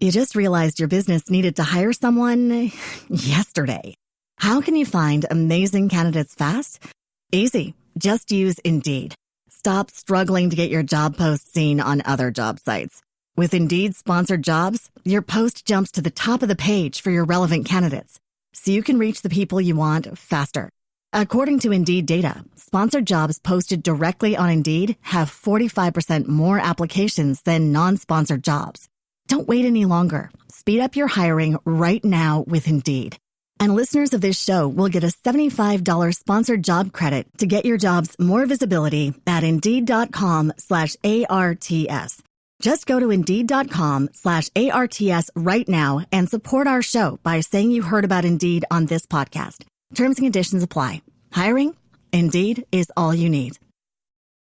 You just realized your business needed to hire someone yesterday. How can you find amazing candidates fast? Easy. Just use Indeed. Stop struggling to get your job post seen on other job sites. With Indeed sponsored jobs, your post jumps to the top of the page for your relevant candidates, so you can reach the people you want faster. According to Indeed data, sponsored jobs posted directly on Indeed have 45% more applications than non-sponsored jobs. Don't wait any longer. Speed up your hiring right now with Indeed. And listeners of this show will get a $75 sponsored job credit to get your jobs more visibility at Indeed.com/ARTS. Just go to Indeed.com/ARTS right now and support our show by saying you heard about Indeed on this podcast. Terms and conditions apply. Hiring? Indeed is all you need.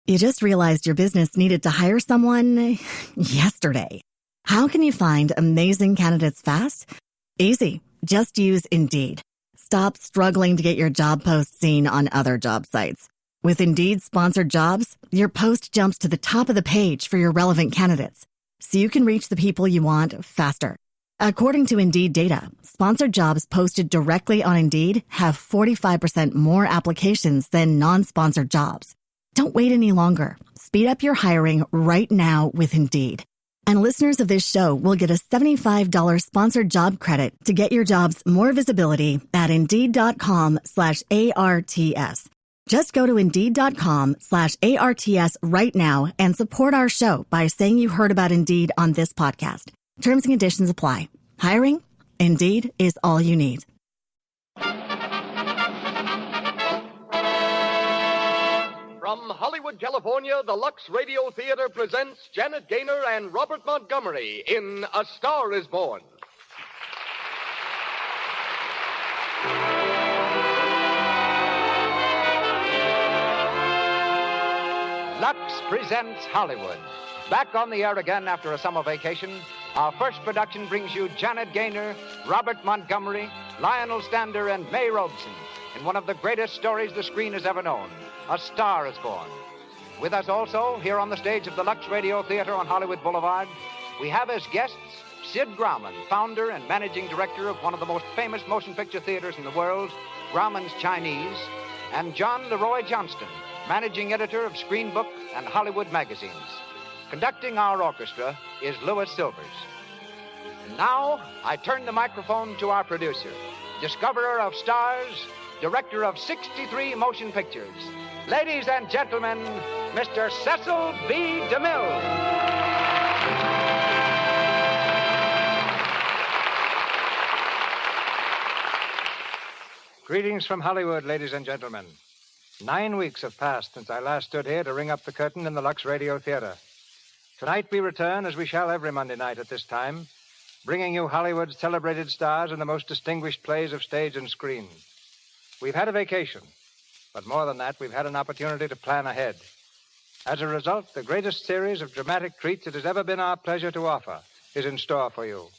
You just realized your business needed to hire someone yesterday. How can you find amazing candidates fast? Easy. Just use Indeed. Stop struggling to get your job post seen on other job sites. With Indeed sponsored jobs, your post jumps to the top of the page for your relevant candidates, so you can reach the people you want faster. According to Indeed data, sponsored jobs posted directly on Indeed have 45% more applications than non-sponsored jobs. Don't wait any longer. Speed up your hiring right now with Indeed. And listeners of this show will get a $75 sponsored job credit to get your jobs more visibility at Indeed.com/ARTS. Just go to Indeed.com/ARTS right now and support our show by saying you heard about Indeed on this podcast. Terms and conditions apply. Hiring? Indeed is all you need. From Hollywood, California, the Lux Radio Theater presents Janet Gaynor and Robert Montgomery in A Star is Born. Lux presents Hollywood. Back on the air again after a summer vacation, our first production brings you Janet Gaynor, Robert Montgomery, Lionel Stander, and Mae Robson in one of the greatest stories the screen has ever known, A Star is Born. With us also, here on the stage of the Lux Radio Theater on Hollywood Boulevard, we have as guests Sid Grauman, founder and managing director of one of the most famous motion picture theaters in the world, Grauman's Chinese, and John Leroy Johnston, managing editor of Screen Book and Hollywood magazines. Conducting our orchestra is Louis Silvers. And now, I turn the microphone to our producer, discoverer of stars, director of 63 motion pictures. Ladies and gentlemen, Mr. Cecil B. DeMille. Greetings from Hollywood, ladies and gentlemen. 9 weeks have passed since I last stood here to ring up the curtain in the Lux Radio Theater. Tonight we return, as we shall every Monday night at this time, bringing you Hollywood's celebrated stars and the most distinguished plays of stage and screen. We've had a vacation, but more than that, we've had an opportunity to plan ahead. As a result, the greatest series of dramatic treats it has ever been our pleasure to offer is in store for you.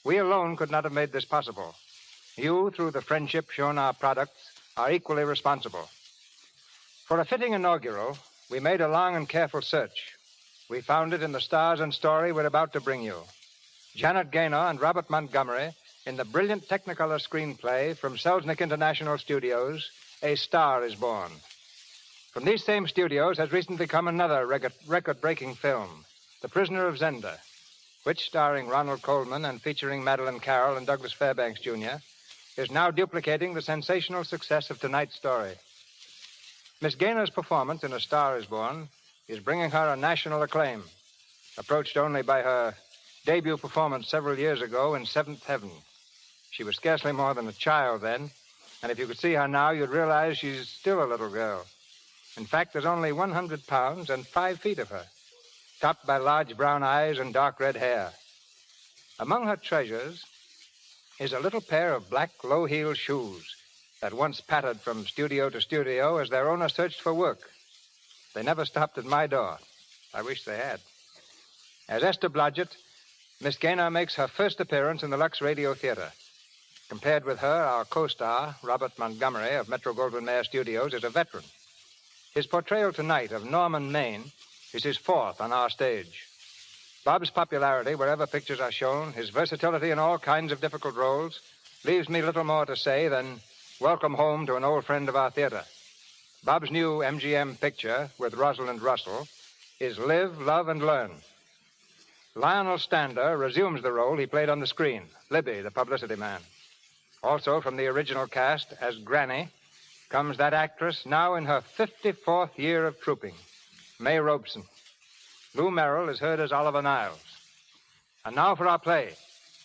We alone could not have made this possible. You, through the friendship shown our products, are equally responsible. For a fitting inaugural, we made a long and careful search. We found it in the stars and story we're about to bring you. Janet Gaynor and Robert Montgomery in the brilliant Technicolor screenplay from Selznick International Studios, A Star is Born. From these same studios has recently come another record-breaking film, The Prisoner of Zenda, which, starring Ronald Colman and featuring Madeline Carroll and Douglas Fairbanks, Jr., is now duplicating the sensational success of tonight's story. Miss Gaynor's performance in A Star is Born is bringing her a national acclaim, approached only by her debut performance several years ago in Seventh Heaven. She was scarcely more than a child then, and if you could see her now, you'd realize she's still a little girl. In fact, there's only 100 pounds and 5 feet of her, topped by large brown eyes and dark red hair. Among her treasures is a little pair of black low-heeled shoes that once pattered from studio to studio as their owner searched for work. They never stopped at my door. I wish they had. As Esther Blodgett, Miss Gaynor makes her first appearance in the Lux Radio Theater. Compared with her, our co-star, Robert Montgomery of Metro-Goldwyn-Mayer Studios, is a veteran. His portrayal tonight of Norman Maine is his fourth on our stage. Bob's popularity wherever pictures are shown, his versatility in all kinds of difficult roles, leaves me little more to say than welcome home to an old friend of our theater. Bob's new MGM picture with Rosalind Russell is Live, Love, and Learn. Lionel Stander resumes the role he played on the screen, Libby, the publicity man. Also from the original cast as Granny comes that actress now in her 54th year of trooping, Mae Robson. Lou Merrill is heard as Oliver Niles. And now for our play.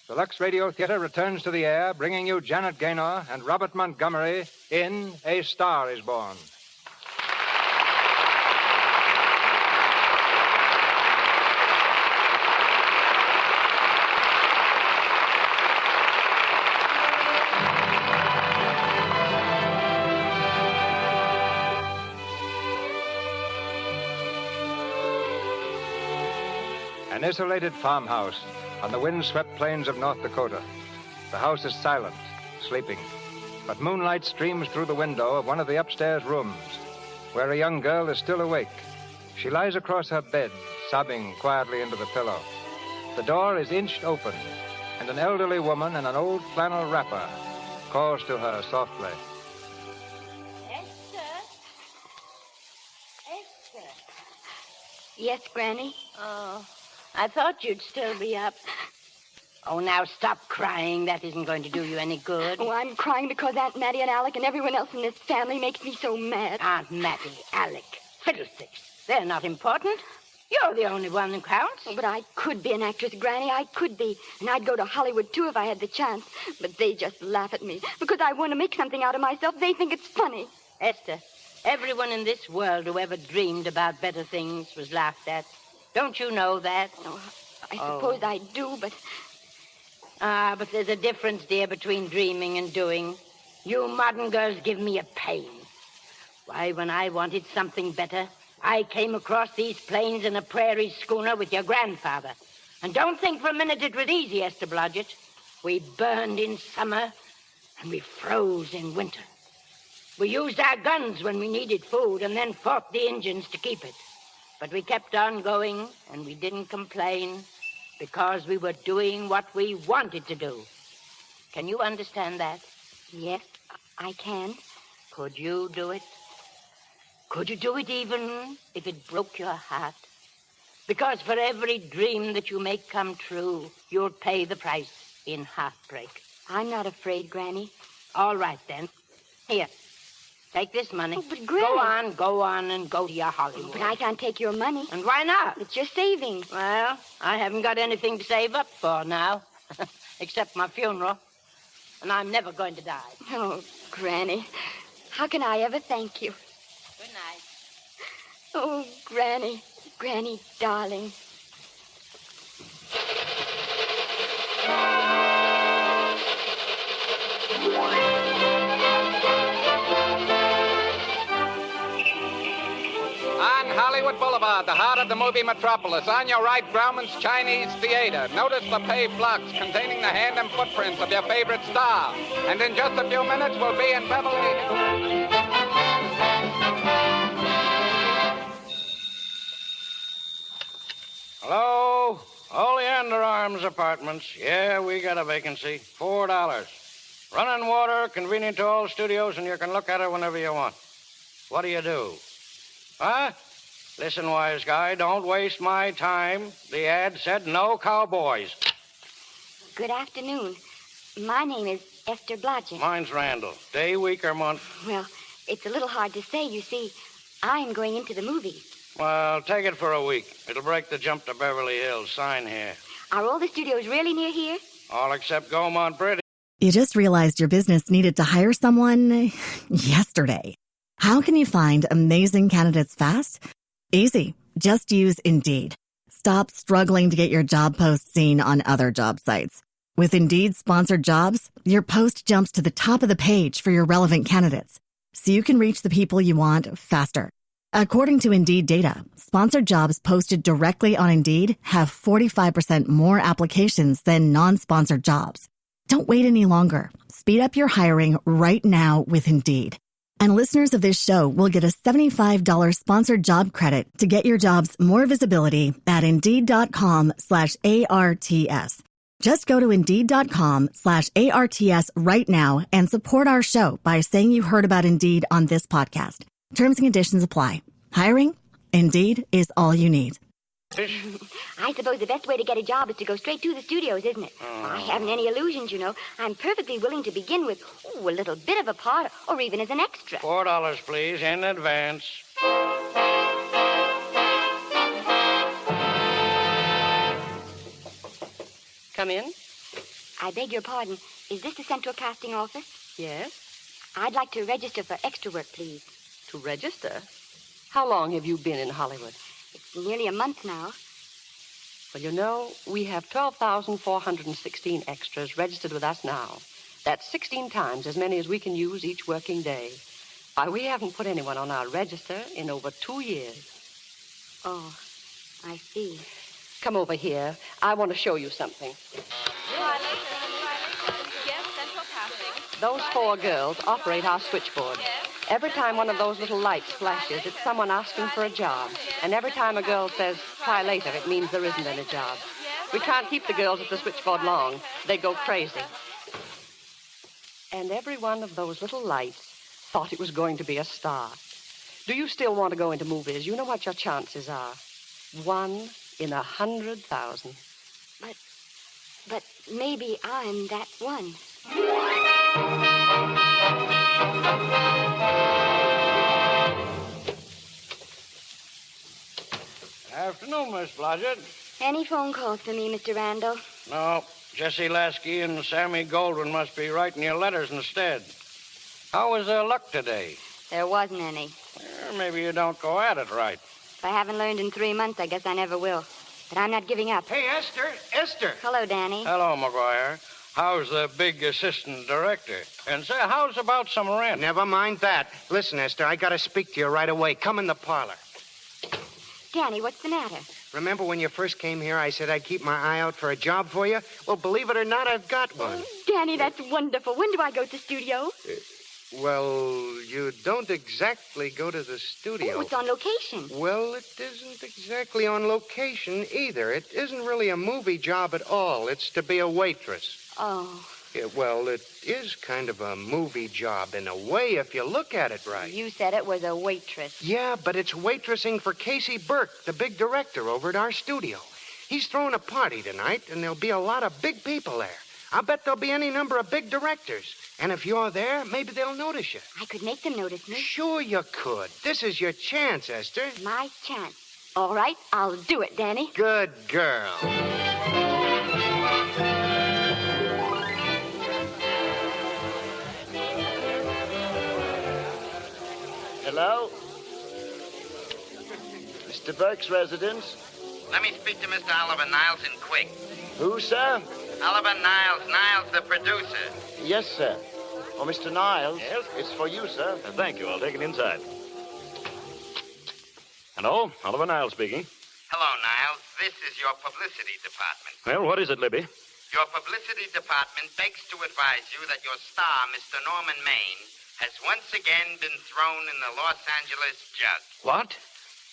The Lux Radio Theater returns to the air, bringing you Janet Gaynor and Robert Montgomery in A Star is Born. An isolated farmhouse on the wind-swept plains of North Dakota. The house is silent, sleeping, but moonlight streams through the window of one of the upstairs rooms, where a young girl is still awake. She lies across her bed, sobbing quietly into the pillow. The door is inched open, and an elderly woman in an old flannel wrapper calls to her softly. Esther? Esther? Yes, Granny? Oh, I thought you'd still be up. Oh, now stop crying. That isn't going to do you any good. Oh, I'm crying because Aunt Mattie and Alec and everyone else in this family makes me so mad. Aunt Mattie, Alec, fiddlesticks. They're not important. You're the only one who counts. Oh, but I could be an actress, Granny. I could be. And I'd go to Hollywood, too, if I had the chance. But they just laugh at me. Because I want to make something out of myself. They think it's funny. Esther, everyone in this world who ever dreamed about better things was laughed at. Don't you know that? Oh, I suppose I do, but... But there's a difference, dear, between dreaming and doing. You modern girls give me a pain. Why, when I wanted something better, I came across these plains in a prairie schooner with your grandfather. And don't think for a minute it was easy, Esther Blodgett. We burned in summer, and we froze in winter. We used our guns when we needed food, and then fought the Indians to keep it. But we kept on going, and we didn't complain, because we were doing what we wanted to do. Can you understand that? Yes, I can. Could you do it? Could you do it even if it broke your heart? Because for every dream that you make come true, you'll pay the price in heartbreak. I'm not afraid, Granny. All right, then. Here, take this money. Oh, but Granny... Go on, and go to your Hollywood. But I can't take your money. And why not? It's your savings. Well, I haven't got anything to save up for now, except my funeral. And I'm never going to die. Oh, Granny, how can I ever thank you? Good night. Oh, Granny, Granny, darling. Hollywood Boulevard, the heart of the movie metropolis. On your right, Grauman's Chinese Theater. Notice the paved blocks containing the hand and footprints of your favorite star. And in just a few minutes, we'll be in Beverly Hills. Hello? Oleander Arms Apartments. Yeah, we got a vacancy. $4. Running water, convenient to all studios, and you can look at it whenever you want. What do you do? Huh? Listen, wise guy, don't waste my time. The ad said no cowboys. Good afternoon. My name is Esther Blodgett. Mine's Randall. Day, week, or month? Well, it's a little hard to say. You see, I'm going into the movies. Well, take it for a week. It'll break the jump to Beverly Hills. Sign here. Are all the studios really near here? All except Gaumont Pretty. You just realized your business needed to hire someone yesterday. How can you find amazing candidates fast? Easy. Just use Indeed. Stop struggling to get your job post seen on other job sites. With Indeed sponsored jobs, your post jumps to the top of the page for your relevant candidates, so you can reach the people you want faster. According to Indeed data, sponsored jobs posted directly on Indeed have 45% more applications than non-sponsored jobs. Don't wait any longer. Speed up your hiring right now with Indeed. And listeners of this show will get a $75 sponsored job credit to get your jobs more visibility at Indeed.com/ARTS. Just go to Indeed.com/ARTS right now and support our show by saying you heard about Indeed on this podcast. Terms and conditions apply. Hiring? Indeed is all you need. I suppose the best way to get a job is to go straight to the studios, isn't it? I haven't any illusions, you know. I'm perfectly willing to begin with a little bit of a part, or even as an extra. $4, please, in advance. Come in. I beg your pardon. Is this the Central Casting Office? Yes. I'd like to register for extra work, please. To register? How long have you been in Hollywood? It's nearly a month now. Well, you know, we have 12,416 extras registered with us now. That's 16 times as many as we can use each working day. Why, we haven't put anyone on our register in over 2 years. Oh, I see. Come over here. I want to show you something. Those 4 girls operate our switchboard. Every time one of those little lights flashes, it's someone asking for a job. And every time a girl says, try later, it means there isn't any job. We can't keep the girls at the switchboard long. They go crazy. And every one of those little lights thought it was going to be a star. Do you still want to go into movies? You know what your chances are. 1 in 100,000. But maybe I'm that one. Afternoon, Miss Blodgett. Any phone calls for me, Mr. Randall? No, Jesse Lasky and Sammy Goldwyn must be writing you letters instead. How was their luck today? There wasn't any. Well, maybe you don't go at it right. If I haven't learned in 3 months, I guess I never will. But I'm not giving up. Hey, Esther! Esther! Hello, Danny. Hello, McGuire. How's the big assistant director? And say, how's about some rent? Never mind that. Listen, Esther, I gotta speak to you right away. Come in the parlor. Danny, what's the matter? Remember when you first came here, I said I'd keep my eye out for a job for you? Well, believe it or not, I've got one. Danny, that's wonderful. When do I go to the studio? Well, you don't exactly go to the studio. Oh, it's on location. Well, it isn't exactly on location either. It isn't really a movie job at all. It's to be a waitress. Oh. Yeah, well, it is kind of a movie job in a way if you look at it right. You said it was a waitress. Yeah, but it's waitressing for Casey Burke, the big director over at our studio. He's throwing a party tonight, and there'll be a lot of big people there. I'll bet there'll be any number of big directors. And if you're there, maybe they'll notice you. I could make them notice me. Sure you could. This is your chance, Esther. My chance. All right, I'll do it, Danny. Good girl. Hello? Mr. Burke's residence? Let me speak to Mr. Oliver Niles in quick. Who, sir? Oliver Niles. Niles, the producer. Yes, sir. Oh, Mr. Niles. Yes? It's for you, sir. Thank you. I'll take it inside. Hello? Oliver Niles speaking. Hello, Niles. This is your publicity department. Well, what is it, Libby? Your publicity department begs to advise you that your star, Mr. Norman Maine, has once again been thrown in the Los Angeles jug. What?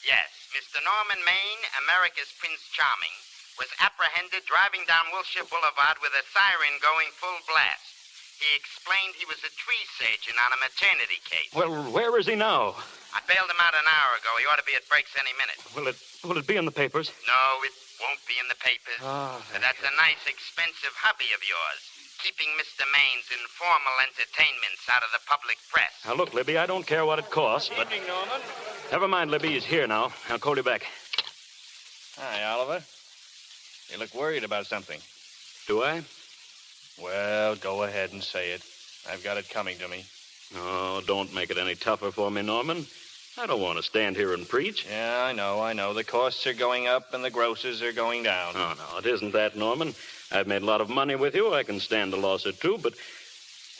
Yes, Mr. Norman Maine, America's Prince Charming, was apprehended driving down Wilshire Boulevard with a siren going full blast. He explained he was a tree surgeon on a maternity case. Well, where is he now? I bailed him out an hour ago. He ought to be at Breaks any minute. Will it be in the papers? No, it won't be in the papers. Oh, But that's a nice, expensive hobby of yours, keeping Mr. Maine's informal entertainments out of the public press. Now, look, Libby, I don't care what it costs, but... Evening, Norman. Never mind, Libby. He's here now. I'll call you back. Hi, Oliver. You look worried about something. Do I? Well, go ahead and say it. I've got it coming to me. Oh, don't make it any tougher for me, Norman. I don't want to stand here and preach. Yeah, I know. The costs are going up and the grosses are going down. Oh, no, it isn't that, Norman. I've made a lot of money with you. I can stand a loss or two, but...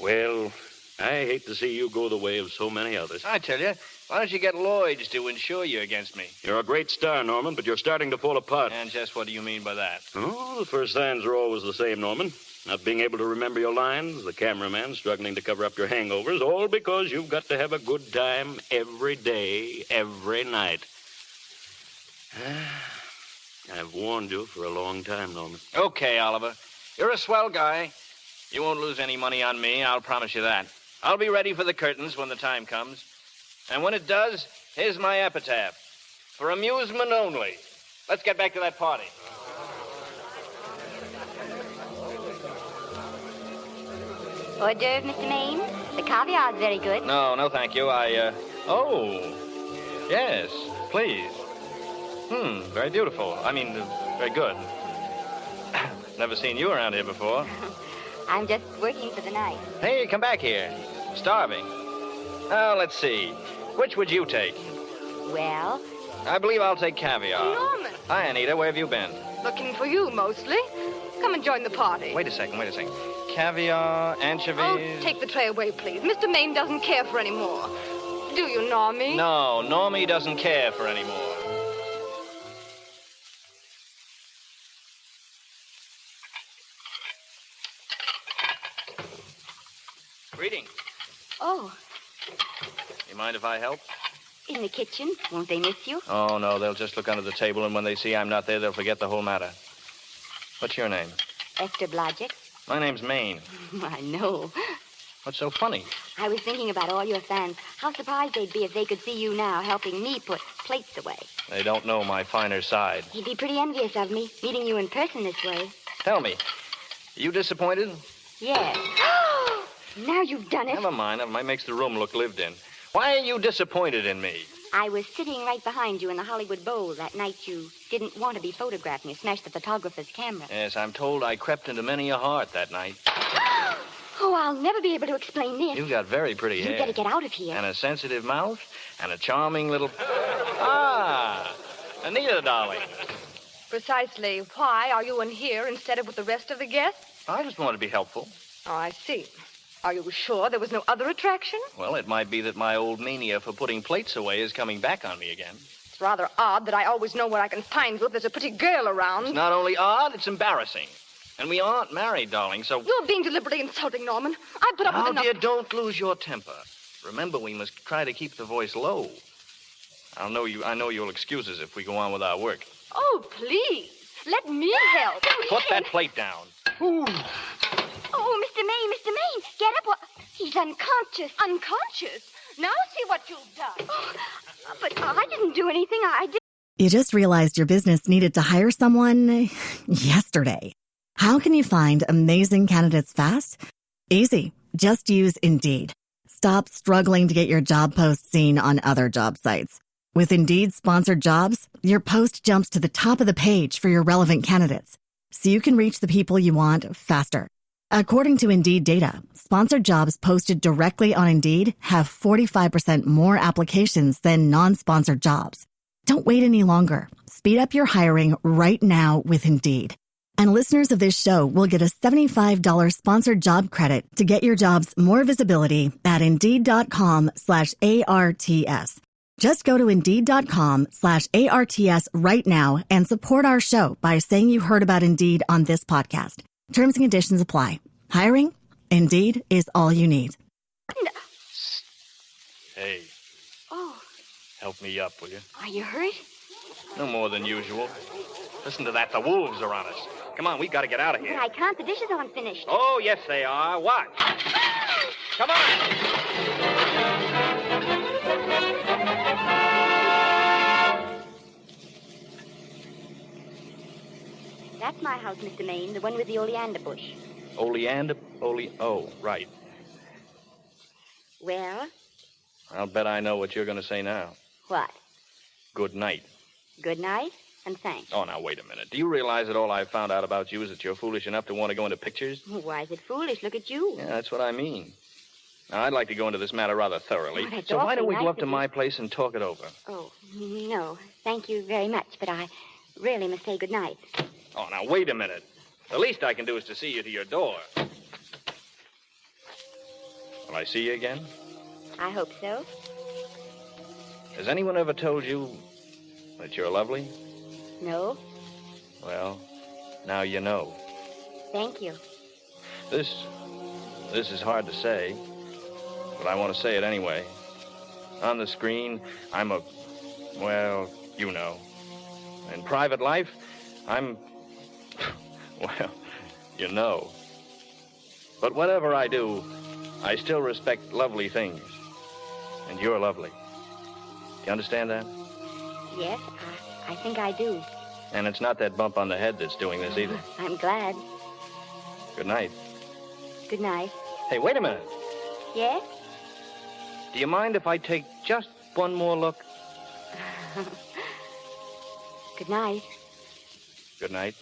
Well, I hate to see you go the way of so many others. I tell you, why don't you get Lloyd's to insure you against me? You're a great star, Norman, but you're starting to fall apart. And just what do you mean by that? Oh, the first signs are always the same, Norman. Not being able to remember your lines, the cameraman struggling to cover up your hangovers, all because you've got to have a good time every day, every night. I've warned you for a long time, Norman. Okay, Oliver. You're a swell guy. You won't lose any money on me, I'll promise you that. I'll be ready for the curtains when the time comes. And when it does, here's my epitaph. For amusement only. Let's get back to that party. Hors d'oeuvre, Mr. Maine. The caviar's very good. No, thank you. Oh. Yes, please. Very beautiful. Very good. Never seen you around here before. I'm just working for the night. Hey, come back here. I'm starving. Now, let's see. Which would you take? Well? I believe I'll take caviar. Norman. Hi, Anita. Where have you been? Looking for you, mostly. Come and join the party. Wait a second. Caviar, anchovies... Oh, take the tray away, please. Mr. Maine doesn't care for any more. Do you, Normie? No, Normie doesn't care for any more. Greetings. Oh, You mind if I help? in the kitchen. Won't they miss you? Oh, no, they'll just look under the table, and when they see I'm not there, they'll forget the whole matter. What's your name? Esther Blodgett. My name's Maine. I know. What's so funny? I was thinking about all your fans. How surprised they'd be if they could see you now helping me put plates away. They don't know my finer side. He'd be pretty envious of me, meeting you in person this way. Tell me, you disappointed? Yes. Now you've done it. Never mind. Makes the room look lived in. Why are you disappointed in me? I was sitting right behind you in the Hollywood Bowl that night you didn't want to be photographed and you smashed the photographer's camera. Yes, I'm told I crept into many a heart that night. Oh, I'll never be able to explain this. You've got very pretty hair. You better get out of here. And a sensitive mouth. And a charming little... Ah! Anita, darling. Precisely. Why are you in here instead of with the rest of the guests? I just want to be helpful. Oh, I see. Are you sure there was no other attraction? Well, it might be that my old mania for putting plates away is coming back on me again. It's rather odd that I always know where I can find you if there's a pretty girl around. It's not only odd, it's embarrassing. And we aren't married, darling, so... You're being deliberately insulting, Norman. I put up with enough... Now, dear, don't lose your temper. Remember, we must try to keep the voice low. I know you'll excuse us if we go on with our work. Oh, please. Let me help. Put that plate down. Ooh. Oh, Mr. Maine, get up. He's unconscious. Unconscious? Now see what you've done. Oh, but I didn't do anything. I did. You just realized your business needed to hire someone yesterday. How can you find amazing candidates fast? Easy. Just use Indeed. Stop struggling to get your job post seen on other job sites. With Indeed sponsored jobs, your post jumps to the top of the page for your relevant candidates, so you can reach the people you want faster. According to Indeed data, sponsored jobs posted directly on Indeed have 45% more applications than non-sponsored jobs. Don't wait any longer. Speed up your hiring right now with Indeed. And listeners of this show will get a $75 sponsored job credit to get your jobs more visibility at Indeed.com/ARTS. Just go to Indeed.com/ARTS right now and support our show by saying you heard about Indeed on this podcast. Terms and conditions apply. Hiring? Indeed is all you need. Hey. Oh. Help me up, will you? Are you hurt? No more than usual. Listen to that. The wolves are on us. Come on, we've got to get out of here. But I can't. The dishes aren't finished. Oh, yes, they are. Watch. Come on. That's my house, Mr. Maine, the one with the oleander bush. Oh, right. Well? I'll bet I know what you're going to say now. What? Good night. Good night, and thanks. Oh, now, wait a minute. Do you realize that all I've found out about you is that you're foolish enough to want to go into pictures? Why is it foolish? Look at you. Yeah, that's what I mean. Now, I'd like to go into this matter rather thoroughly. Oh, so why don't we go up to you. my place and talk it over? Oh, no. Thank you very much, but I really must say good night. Oh, now, wait a minute. The least I can do is to see you to your door. Will I see you again? I hope so. Has anyone ever told you that you're lovely? No? Well, now you know. Thank you. This is hard to say, but I want to say it anyway. On the screen, I'm well, you know. In private life, I'm, well, you know. But whatever I do, I still respect lovely things. And you're lovely. You understand that? Yes, I think I do. And it's not that bump on the head that's doing this either. I'm glad. Good night. Good night. Hey, wait a minute. Yes? Do you mind if I take just one more look? Good night. Good night.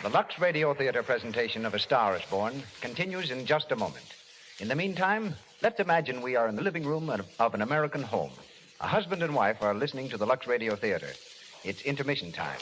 The Lux Radio Theater presentation of A Star is Born continues in just a moment. In the meantime, let's imagine we are in the living room of an American home. A husband and wife are listening to the Lux Radio Theater. It's intermission time.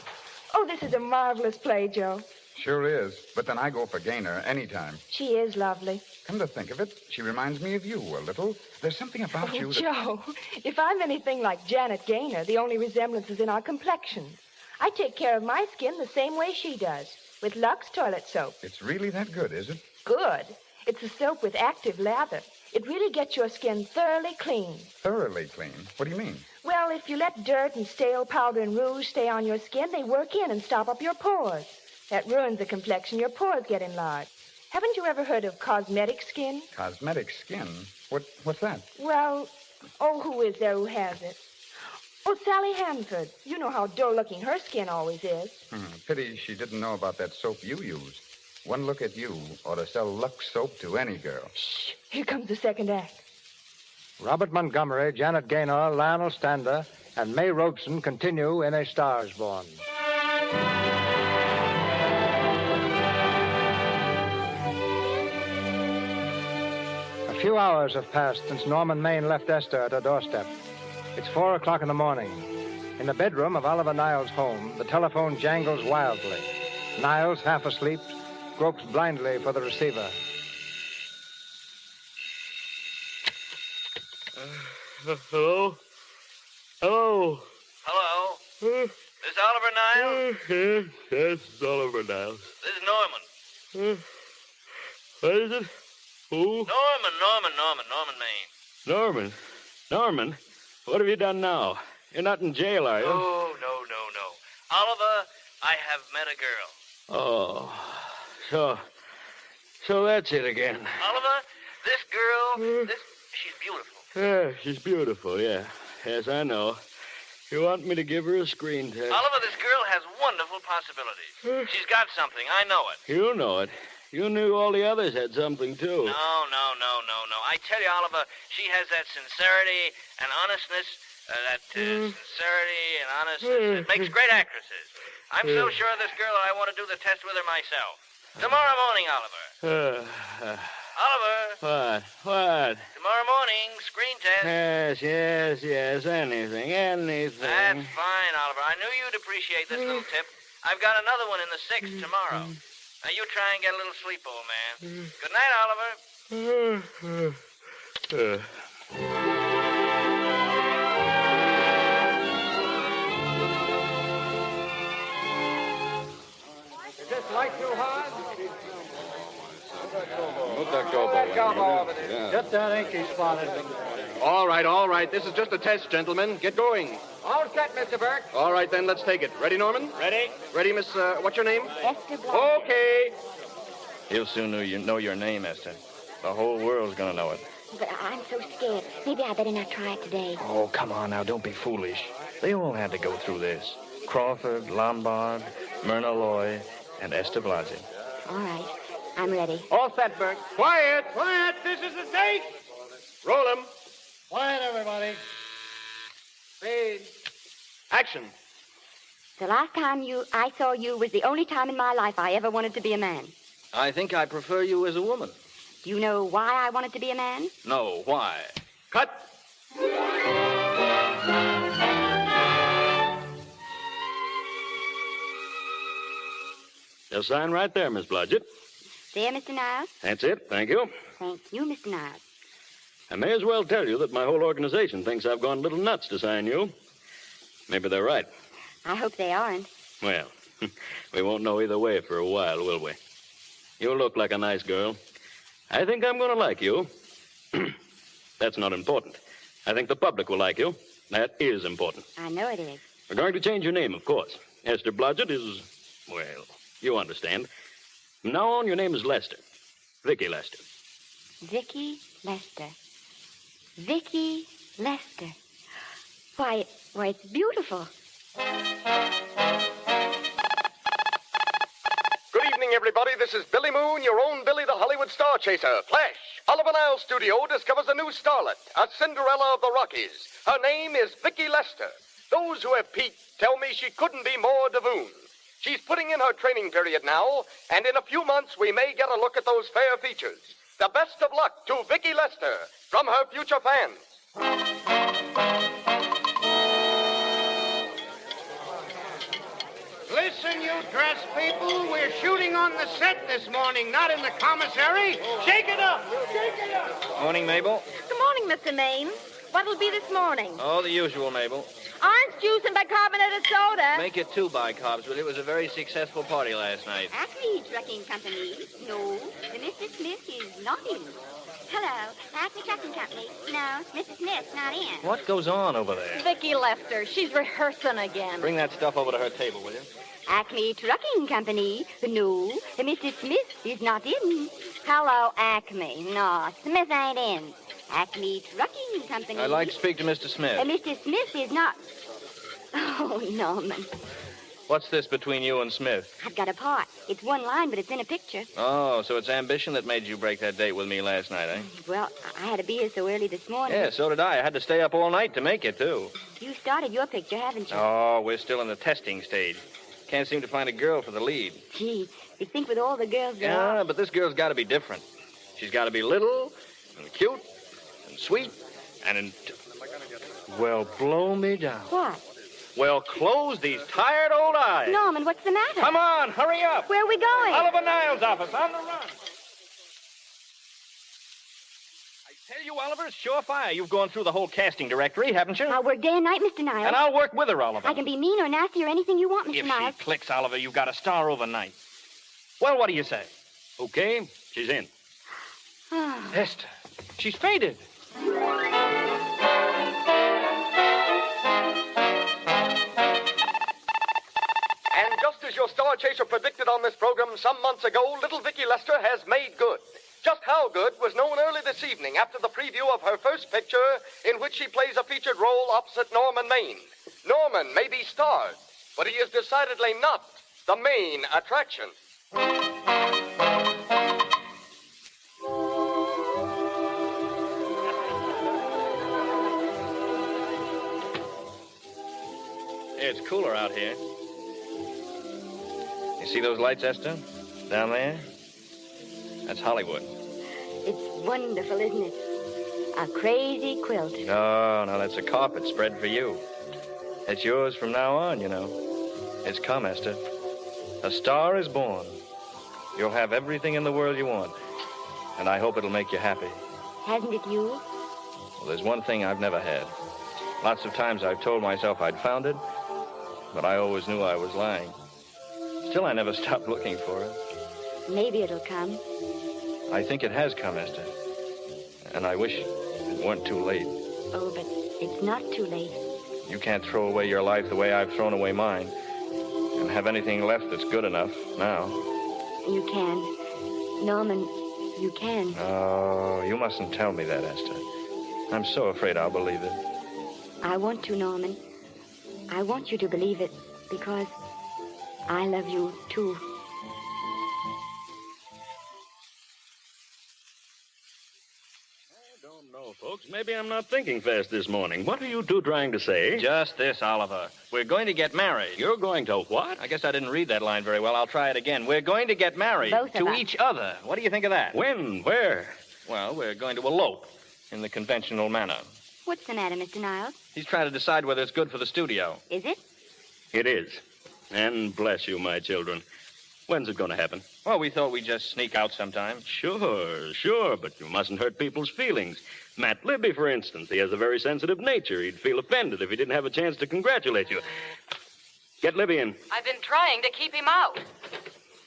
Oh, this is a marvelous play, Joe. Sure is, but then I go for Gaynor anytime. She is lovely. Come to think of it, she reminds me of you a little. There's something about you that... Joe, if I'm anything like Janet Gaynor, the only resemblance is in our complexions. I take care of my skin the same way she does, with Lux toilet soap. It's really that good, is it? Good. It's a soap with active lather. It really gets your skin thoroughly clean. Thoroughly clean? What do you mean? Well, if you let dirt and stale powder and rouge stay on your skin, they work in and stop up your pores. That ruins the complexion. Your pores get enlarged. Haven't you ever heard of cosmetic skin? Cosmetic skin? What's that? Well, who is there who has it? Oh, Sally Hanford. You know how dull-looking her skin always is. Pity she didn't know about that soap you use. One look at you ought to sell Lux soap to any girl. Shh. Here comes the second act. Robert Montgomery, Janet Gaynor, Lionel Stander, and Mae Robson continue in A Star is Born. A few hours have passed since Norman Maine left Esther at her doorstep. It's 4 o'clock in the morning. In the bedroom of Oliver Niles' home, the telephone jangles wildly. Niles, half asleep, gropes blindly for the receiver. Hello? Hello? Hello? This Oliver Niles? Yes, it's Oliver Niles. This is Norman. What is it? Who? Norman Maine. Norman? What have you done now? You're not in jail, are you? Oh, no. Oliver, I have met a girl. Oh, so that's it again. Oliver, this girl, she's beautiful. Yeah, she's beautiful, yeah. Yes, I know. You want me to give her a screen test? Oliver, this girl has wonderful possibilities. She's got something. I know it. You know it. You knew all the others had something, too. No. I tell you, Oliver, she has that sincerity and honestness, that makes great actresses. I'm so sure of this girl that I want to do the test with her myself. Tomorrow morning, Oliver. Oliver. What? Tomorrow morning, screen test. Yes, anything. That's fine, Oliver. I knew you'd appreciate this little tip. I've got another one in the 6th tomorrow. Now, you try and get a little sleep, old man. Good night, Oliver. Is this light too hard? Move that gobo over there. Yeah. Get that inky spot in. All right. This is just a test, gentlemen. Get going. All set, Mr. Burke. All right, then, let's take it. Ready, Norman? Ready? Ready, Miss, what's your name? Esther Blodgett. Okay. He'll soon know your name, Esther. The whole world's gonna know it. But I'm so scared. Maybe I better not try it today. Oh, come on now. Don't be foolish. They all had to go through this. Crawford, Lombard, Myrna Loy, and Esther Blodgett. All right. I'm ready. All set, Burke. Quiet. This is the take. Roll him. Quiet, everybody. Speed. Action. The last time I saw you was the only time in my life I ever wanted to be a man. I think I prefer you as a woman. Do you know why I wanted to be a man? No, why? Cut. Just sign right there, Miss Blodgett. There, Mr. Niles. That's it. Thank you. Thank you, Mr. Niles. I may as well tell you that my whole organization thinks I've gone a little nuts to sign you. Maybe they're right. I hope they aren't. Well, we won't know either way for a while, will we? You look like a nice girl. I think I'm going to like you. That's not important. I think the public will like you. That is important. I know it is. We're going to change your name, of course. Esther Blodgett is, well, you understand. From now on, your name is Lester. Vicki Lester. Vicki Lester. Vicki Lester. Why, it's beautiful. Good evening, everybody. This is Billy Moon, your own Billy the Hollywood Star Chaser. Flash! Oliver Niles Studio discovers a new starlet, a Cinderella of the Rockies. Her name is Vicki Lester. Those who have peeked tell me she couldn't be more Davoon. She's putting in her training period now, and in a few months we may get a look at those fair features. The best of luck to Vicki Lester from her future fans. Listen, you dress people, we're shooting on the set this morning, not in the commissary. Shake it up! Shake it up! Morning, Mabel. Good morning, Mr. Maine. What'll be this morning? Oh, the usual, Mabel. Orange juice and bicarbonated soda. Make it 2 bicarbs, but it was a very successful party last night. Acme Trucking Company. No, the Mr. Smith is not in. Hello, Acme Trucking Company. No, Mr. Smith's not in. What goes on over there? Vicki Lester. She's rehearsing again. Bring that stuff over to her table, will you? Acme Trucking Company. No, Mr. Smith is not in. Hello, Acme. No, Smith ain't in. Acme Trucking Company. I'd like to speak to Mr. Smith. Mr. Smith is not... Oh, Norman. What's this between you and Smith? I've got a part. It's one line, but it's in a picture. Oh, so it's ambition that made you break that date with me last night, eh? Well, I had to be here so early this morning. Yeah, so did I. I had to stay up all night to make it, too. You started your picture, haven't you? Oh, we're still in the testing stage. Can't seem to find a girl for the lead. Gee, you think with all the girls there Yeah, are... but this girl's got to be different. She's got to be little and cute and sweet and... Well, blow me down. What? Well, close these tired old eyes. Norman, what's the matter? Come on, hurry up. Where are we going? Oliver Niles' office, on the run. I tell you, Oliver, it's surefire. You've gone through the whole casting directory, haven't you? I'll work day and night, Mr. Niles. And I'll work with her, Oliver. I can be mean or nasty or anything you want, Mr. If Niles. she clicks, Oliver, you've got a star overnight. Well, what do you say? Okay, she's in. Esther, she's fainted. And just as your Star Chaser predicted on this program some months ago, little Vicki Lester has made good. Just how good was known early this evening after the preview of her first picture, in which she plays a featured role opposite Norman Maine. Norman may be starred, but he is decidedly not the main attraction. It's cooler out here. You see those lights, Esther? Down there? That's Hollywood. It's wonderful, isn't it? A crazy quilt. No, that's a carpet spread for you. It's yours from now on, you know. It's come, Esther. A star is born. You'll have everything in the world you want. And I hope it'll make you happy. Hasn't it you? Well, there's one thing I've never had. Lots of times I've told myself I'd found it, but I always knew I was lying. Still, I never stopped looking for it. Maybe it'll come. I think it has come, Esther. And I wish it weren't too late. Oh, but it's not too late. You can't throw away your life the way I've thrown away mine and have anything left that's good enough now. You can. Norman, you can. Oh, you mustn't tell me that, Esther. I'm so afraid I'll believe it. I want to, Norman. I want you to believe it because I love you, too. No, folks, maybe I'm not thinking fast this morning. What are you two trying to say? Just this, Oliver. We're going to get married. You're going to what? I guess I didn't read that line very well. I'll try it again. We're going to get married. Both of to us. each other. What do you think of that? When? Where? Well, we're going to elope in the conventional manner. What's the matter, Mr. Niles? He's trying to decide whether it's good for the studio. Is it? It is. And bless you, my children. When's it going to happen? Well, we thought we'd just sneak out sometime. Sure, but you mustn't hurt people's feelings. Matt Libby, for instance, he has a very sensitive nature. He'd feel offended if he didn't have a chance to congratulate you. Get Libby in. I've been trying to keep him out.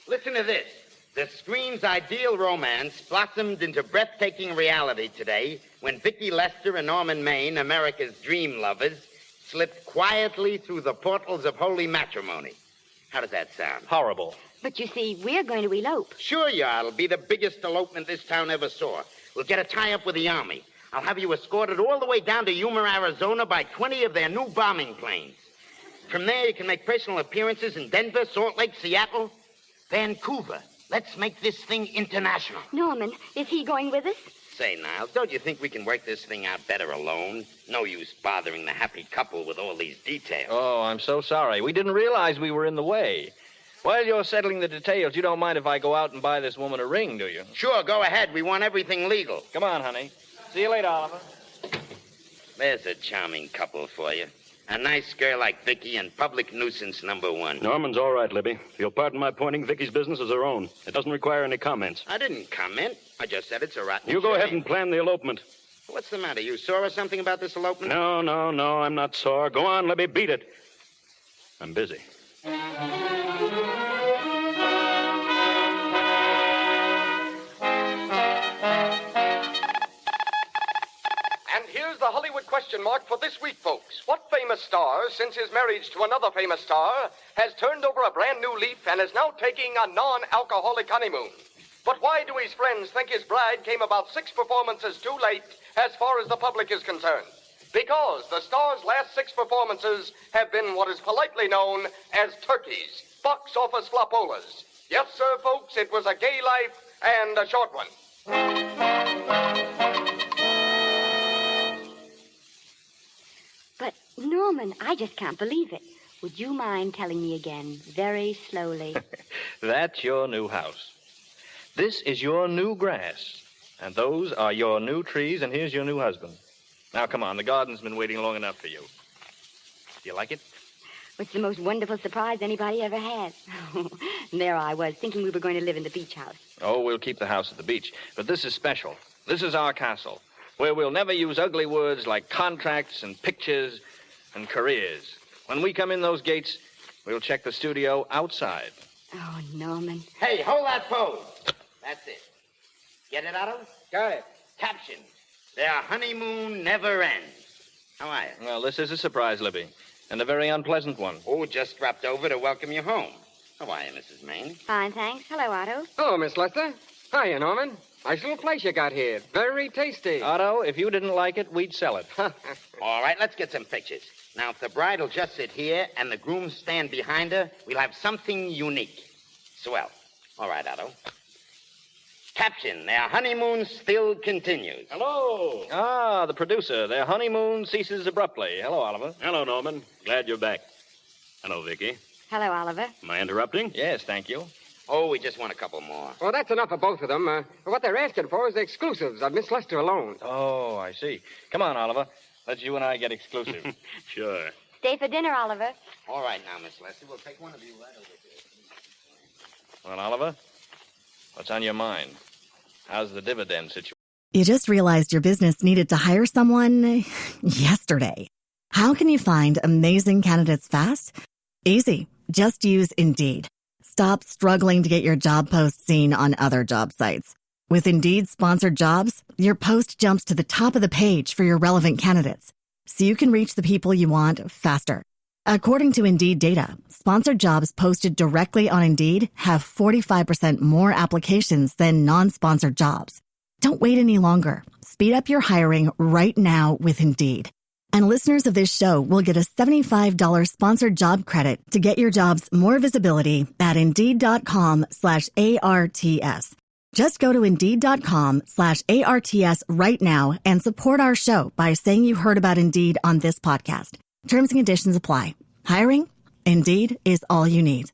Listen to this. The screen's ideal romance blossomed into breathtaking reality today when Vicki Lester and Norman Maine, America's dream lovers, slipped quietly through the portals of holy matrimony. How does that sound? Horrible. But you see, we're going to elope. Sure you are. It'll be the biggest elopement this town ever saw. We'll get a tie-up with the Army. I'll have you escorted all the way down to Yuma, Arizona by 20 of their new bombing planes. From there, you can make personal appearances in Denver, Salt Lake, Seattle, Vancouver. Let's make this thing international. Norman, is he going with us? Say, Niles, don't you think we can work this thing out better alone? No use bothering the happy couple with all these details. Oh, I'm so sorry. We didn't realize we were in the way. While you're settling the details, you don't mind if I go out and buy this woman a ring, do you? Sure, go ahead. We want everything legal. Come on, honey. See you later, Oliver. There's a charming couple for you. A nice girl like Vicki and public nuisance number one. Norman's all right, Libby. If you'll pardon my pointing, Vicky's business is her own. It doesn't require any comments. I didn't comment. I just said it's a rotten You go shame. ahead and plan the elopement. What's the matter? You sore or something about this elopement? No, I'm not sore. Go on, Libby, beat it. I'm busy. And here's the Hollywood question mark for this week, folks. What famous star, since his marriage to another famous star, has turned over a brand new leaf and is now taking a non-alcoholic honeymoon? But why do his friends think his bride came about 6 performances too late as far as the public is concerned? Because the star's last 6 performances have been what is politely known as turkeys, box office flopolas. Yes, sir, folks, it was a gay life and a short one. But, Norman, I just can't believe it. Would you mind telling me again, very slowly? That's your new house. This is your new grass. And those are your new trees, and here's your new husband. Now, come on. The garden's been waiting long enough for you. Do you like it? It's the most wonderful surprise anybody ever had. And there I was, thinking we were going to live in the beach house. Oh, we'll keep the house at the beach. But this is special. This is our castle, where we'll never use ugly words like contracts and pictures and careers. When we come in those gates, we'll check the studio outside. Oh, Norman. Hey, hold that pose. That's it. Get it, Otto? Got it. Caption. Their honeymoon never ends. How are you? Well, this is a surprise, Libby, and a very unpleasant one. Oh, just dropped over to welcome you home. How are you, Mrs. Maine? Fine, thanks. Hello, Otto. Hello, Miss Lester. Hiya, Norman. Nice little place you got here. Very tasty. Otto, if you didn't like it, we'd sell it. All right, let's get some pictures. Now, if the bride will just sit here and the groom stand behind her, we'll have something unique. Swell. All right, Otto. Caption, their honeymoon still continues. Hello. Ah, the producer. Their honeymoon ceases abruptly. Hello, Oliver. Hello, Norman. Glad you're back. Hello, Vicki. Hello, Oliver. Am I interrupting? Yes, thank you. Oh, we just want a couple more. Well, that's enough of both of them. What they're asking for is the exclusives of Miss Lester alone. Oh, I see. Come on, Oliver. Let you and I get exclusive. Sure. Stay for dinner, Oliver. All right now, Miss Lester. We'll take one of you right over here. Well, Oliver, what's on your mind? How's the dividend situation? You just realized your business needed to hire someone yesterday. How can you find amazing candidates fast? Easy. Just use Indeed. Stop struggling to get your job post seen on other job sites. With Indeed sponsored jobs, your post jumps to the top of the page for your relevant candidates, so you can reach the people you want faster. According to Indeed data, sponsored jobs posted directly on Indeed have 45% more applications than non-sponsored jobs. Don't wait any longer. Speed up your hiring right now with Indeed. And listeners of this show will get a $75 sponsored job credit to get your jobs more visibility at Indeed.com/ARTS. Just go to Indeed.com/ARTS right now and support our show by saying you heard about Indeed on this podcast. Terms and conditions apply. Hiring? Indeed is all you need.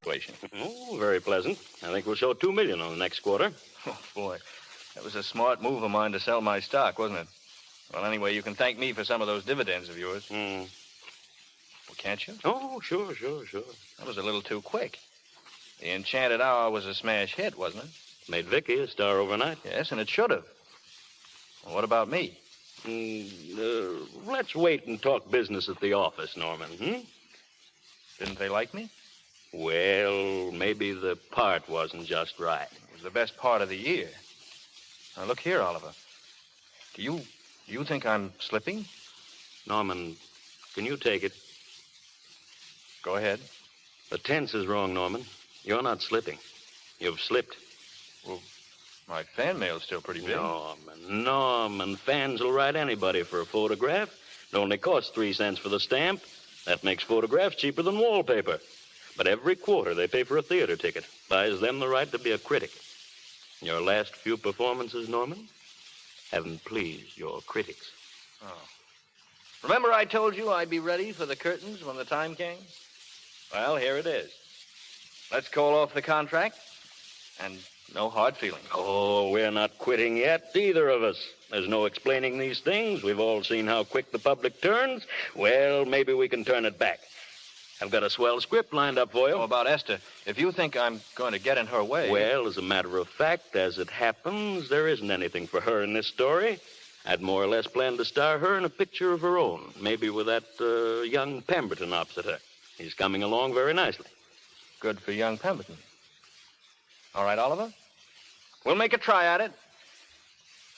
Oh, very pleasant. I think we'll show $2 million on the next quarter. Oh, boy. That was a smart move of mine to sell my stock, wasn't it? Well, anyway, you can thank me for some of those dividends of yours. Hmm. Well, can't you? Oh, sure. That was a little too quick. The Enchanted Hour was a smash hit, wasn't it? Made Vicki a star overnight. Yes, and it should have. Well, what about me? Let's wait and talk business at the office, Norman. Didn't they like me? Well, maybe the part wasn't just right. It was the best part of the year. Now, look here, Oliver. Do you think I'm slipping? Norman, can you take it? Go ahead. The tense is wrong, Norman. You're not slipping. You've slipped. Well, my fan mail's still pretty big. Norman, fans will write anybody for a photograph. It only costs 3 cents for the stamp. That makes photographs cheaper than wallpaper. But every quarter they pay for a theater ticket. Buys them the right to be a critic. Your last few performances, Norman, haven't pleased your critics. Oh. Remember I told you I'd be ready for the curtains when the time came? Well, here it is. Let's call off the contract, and no hard feelings. Oh, we're not quitting yet, either of us. There's no explaining these things. We've all seen how quick the public turns. Well, maybe we can turn it back. I've got a swell script lined up for you. Oh, about Esther. If you think I'm going to get in her way... Well, as a matter of fact, as it happens, there isn't anything for her in this story. I'd more or less planned to star her in a picture of her own, maybe with that young Pemberton opposite her. He's coming along very nicely. Good for young Pemberton. All right, Oliver? We'll make a try at it.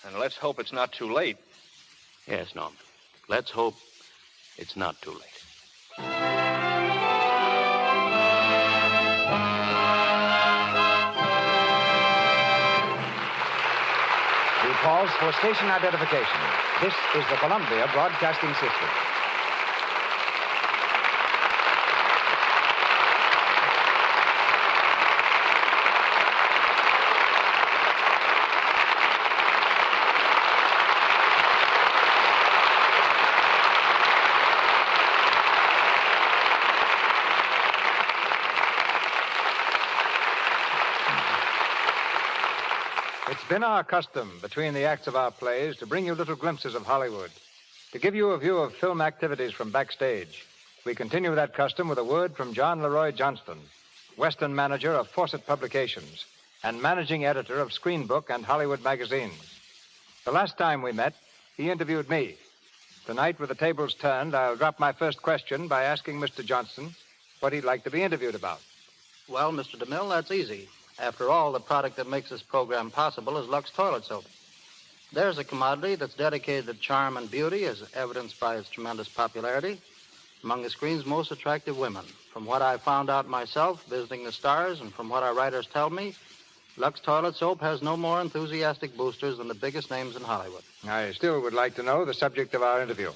And let's hope it's not too late. Yes, Norman. Let's hope it's not too late. We pause for station identification. This is the Columbia Broadcasting System. It's been our custom between the acts of our plays to bring you little glimpses of Hollywood, to give you a view of film activities from backstage. We continue that custom with a word from John Leroy Johnston, Western manager of Fawcett Publications and managing editor of Screen Book and Hollywood magazines. The last time we met, he interviewed me. Tonight, with the tables turned, I'll drop my first question by asking Mr. Johnston what he'd like to be interviewed about. Well, Mr. DeMille, that's easy. After all, the product that makes this program possible is Lux toilet soap. There's a commodity that's dedicated to charm and beauty, as evidenced by its tremendous popularity among the screen's most attractive women. From what I found out myself, visiting the stars, and from what our writers tell me, Lux toilet soap has no more enthusiastic boosters than the biggest names in Hollywood. I still would like to know the subject of our interview.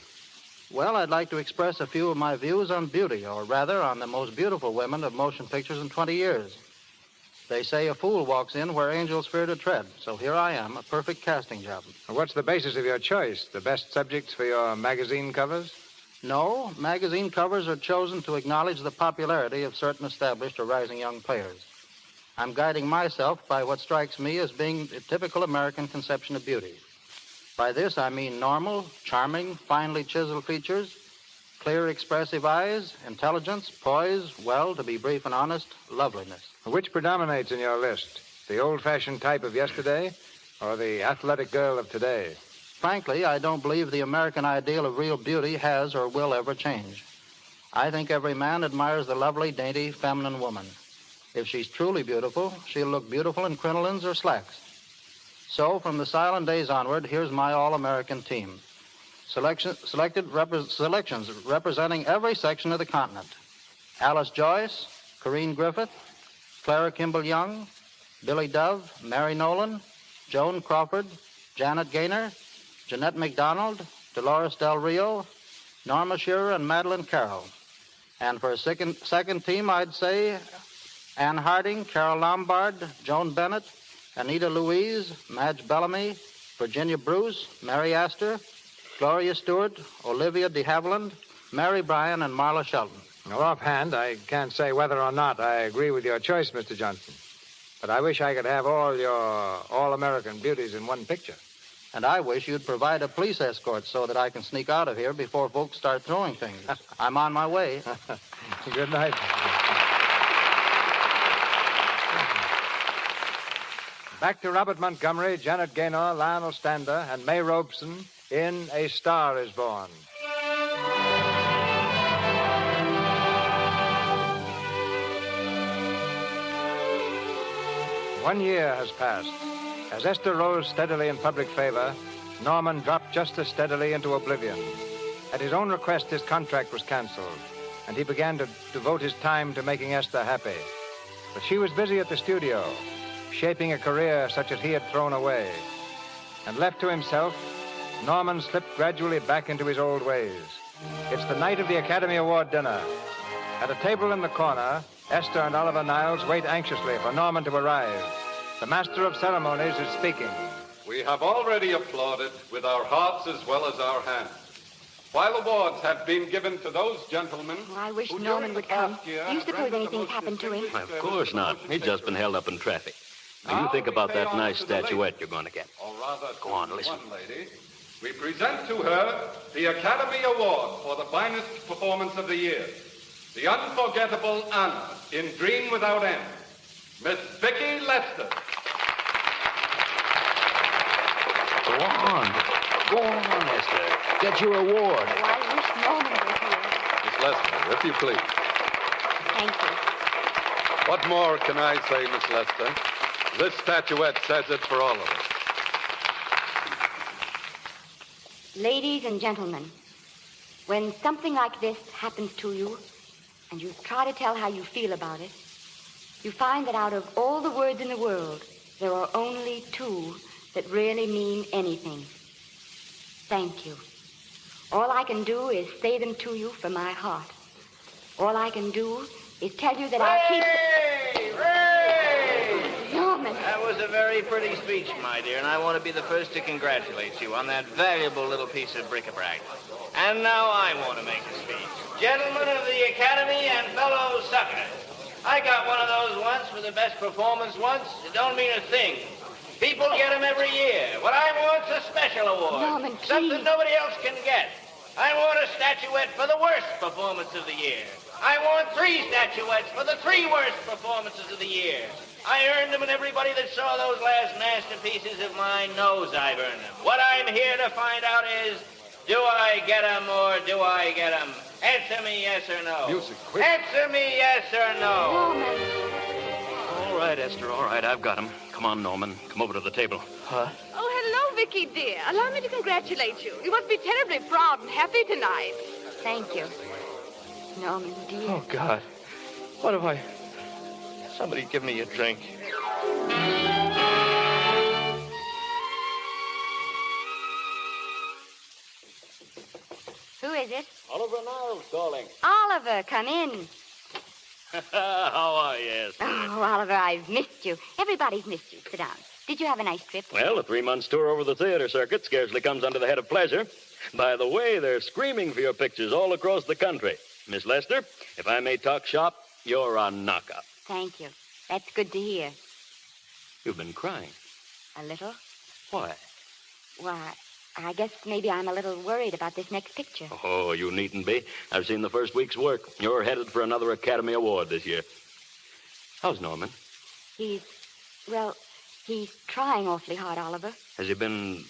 Well, I'd like to express a few of my views on beauty, or rather on the most beautiful women of motion pictures in 20 years. They say a fool walks in where angels fear to tread. So here I am, a perfect casting job. What's the basis of your choice? The best subjects for your magazine covers? No, magazine covers are chosen to acknowledge the popularity of certain established or rising young players. I'm guiding myself by what strikes me as being a typical American conception of beauty. By this, I mean normal, charming, finely chiseled features, clear, expressive eyes, intelligence, poise, well, to be brief and honest, loveliness. Which predominates in your list? The old-fashioned type of yesterday or the athletic girl of today? Frankly, I don't believe the American ideal of real beauty has or will ever change. I think every man admires the lovely, dainty, feminine woman. If she's truly beautiful, she'll look beautiful in crinolines or slacks. So, from the silent days onward, here's my all-American team. Selections representing every section of the continent. Alice Joyce, Corinne Griffith, Clara Kimball Young, Billy Dove, Mary Nolan, Joan Crawford, Janet Gaynor, Jeanette MacDonald, Dolores Del Rio, Norma Shearer, and Madeline Carroll. And for a second team, I'd say Anne Harding, Carol Lombard, Joan Bennett, Anita Louise, Madge Bellamy, Virginia Bruce, Mary Astor, Gloria Stewart, Olivia de Havilland, Mary Bryan, and Marla Shelton. Now, offhand, I can't say whether or not I agree with your choice, Mr. Johnston. But I wish I could have all your all-American beauties in one picture. And I wish you'd provide a police escort so that I can sneak out of here before folks start throwing things. I'm on my way. Good night. Back to Robert Montgomery, Janet Gaynor, Lionel Stander, and Mae Robson in A Star Is Born. One year has passed. As Esther rose steadily in public favor, Norman dropped just as steadily into oblivion. At his own request, his contract was canceled, and he began to devote his time to making Esther happy. But she was busy at the studio, shaping a career such as he had thrown away. And left to himself, Norman slipped gradually back into his old ways. It's the night of the Academy Award dinner. At a table in the corner, Esther and Oliver Niles wait anxiously for Norman to arrive. The master of ceremonies is speaking. We have already applauded with our hearts as well as our hands. While awards have been given to those gentlemen... Oh, I wish Norman would come. Do you suppose anything's happened to him? Of course not. He's just been held up in traffic. Now, you think about that nice statuette you're going to get. Or rather, go on, listen. One lady, we present to her the Academy Award for the finest performance of the year. The unforgettable Anna in Dream Without End. Miss Vicki Lester. Go on. Go on, Esther. Get your award. Oh, I wish Norman were here. Miss Lester, if you please. Thank you. What more can I say, Miss Lester? This statuette says it for all of us. Ladies and gentlemen, when something like this happens to you, and you try to tell how you feel about it, you find that out of all the words in the world, there are only two that really mean anything. Thank you. All I can do is say them to you from my heart. All I can do is tell you that I'll keep... Norman! That was a very pretty speech, my dear, and I want to be the first to congratulate you on that valuable little piece of bric-a-brac. And now I want to make a speech. Gentlemen of the Academy and fellow suckers, I got one of those once for the best performance once. It don't mean a thing. People get them every year. What I want's a special award. Norman, please. Something nobody else can get. I want a statuette for the worst performance of the year. I want 3 statuettes for the 3 worst performances of the year. I earned them, and everybody that saw those last masterpieces of mine knows I've earned them. What I'm here to find out is, do I get them or do I get them? Answer me yes or no. Music, quick. Answer me yes or no. All right, Esther, all right. I've got him. Come on, Norman. Come over to the table. Oh, hello, Vicki, dear. Allow me to congratulate you. You must be terribly proud and happy tonight. Thank you. Norman, dear. Oh, God. What have I... Somebody give me a drink. Who is it? Oliver Niles calling. Oliver, come in. How are you, Esther? Oh, Oliver, I've missed you. Everybody's missed you. Sit down. Did you have a nice trip? Well, a 3-month tour over the theater circuit scarcely comes under the head of pleasure. By the way, they're screaming for your pictures all across the country. Miss Lester, if I may talk shop, you're a knockout. Thank you. That's good to hear. You've been crying. A little? Why? Why, I guess maybe I'm a little worried about this next picture. Oh, you needn't be. I've seen the first week's work. You're headed for another Academy Award this year. How's Norman? He's trying awfully hard, Oliver. Has he been...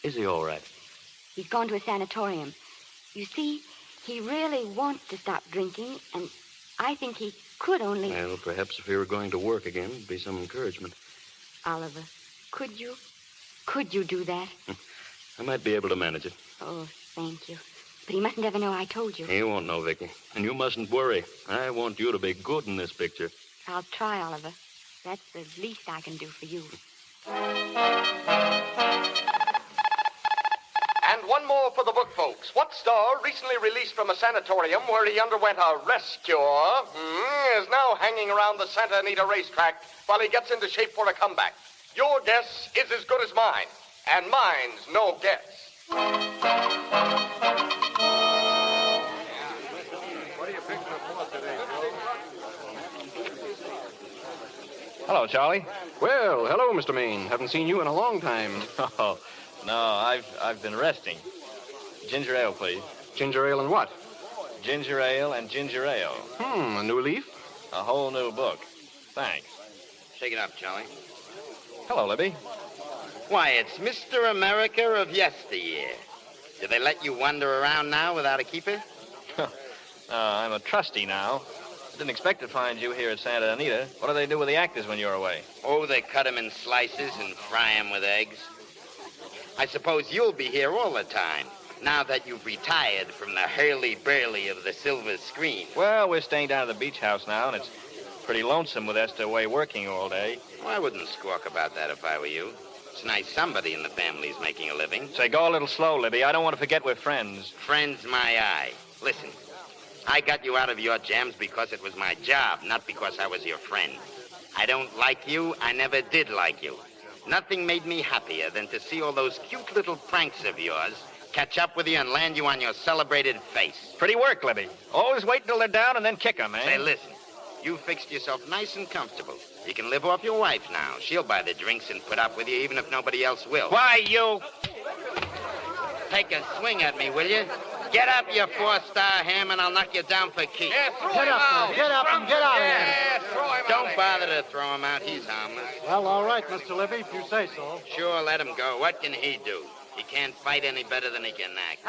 Is he all right? He's gone to a sanatorium. You see, he really wants to stop drinking, and I think he could only... Well, perhaps if he were going to work again, it'd be some encouragement. Oliver, could you do that? I might be able to manage it. Oh, thank you. But he mustn't ever know I told you. He won't know, Vicki. And you mustn't worry. I want you to be good in this picture. I'll try, Oliver. That's the least I can do for you. And one more for the book folks. What star, recently released from a sanatorium where he underwent a rest cure, is now hanging around the Santa Anita racetrack while he gets into shape for a comeback? Your guess is as good as mine, and mine's no guess. Hello, Charlie. Well, hello, Mr. Maine. Haven't seen you in a long time. Oh, no, I've been resting. Ginger ale, please. Ginger ale and what? Ginger ale and ginger ale. A new leaf? A whole new book. Thanks. Shake it up, Charlie. Hello, Libby. Why, it's Mr. America of yesteryear. Do they let you wander around now without a keeper? I'm a trustee now. Didn't expect to find you here at Santa Anita. What do they do with the actors when you're away? Oh, they cut them in slices and fry them with eggs. I suppose you'll be here all the time, now that you've retired from the hurly-burly of the silver screen. Well, we're staying down at the beach house now, and it's pretty lonesome with Esther away working all day. Well, I wouldn't squawk about that if I were you. It's nice somebody in the family's making a living. Say, go a little slow, Libby. I don't want to forget we're friends. Friends, my eye. Listen, I got you out of your jams because it was my job, not because I was your friend. I don't like you. I never did like you. Nothing made me happier than to see all those cute little pranks of yours catch up with you and land you on your celebrated face. Pretty work, Libby. Always wait till they're down and then kick them, eh? Say, listen. You fixed yourself nice and comfortable. You can live off your wife now. She'll buy the drinks and put up with you even if nobody else will. Why, you... Take a swing at me, will you? Get up, you four-star ham, and I'll knock you down for keeps. Get up, get up and get out of here. Don't bother to throw him out. He's harmless. Well, all right, Mr. Libby, if you say so. Sure, let him go. What can he do? He can't fight any better than he can act.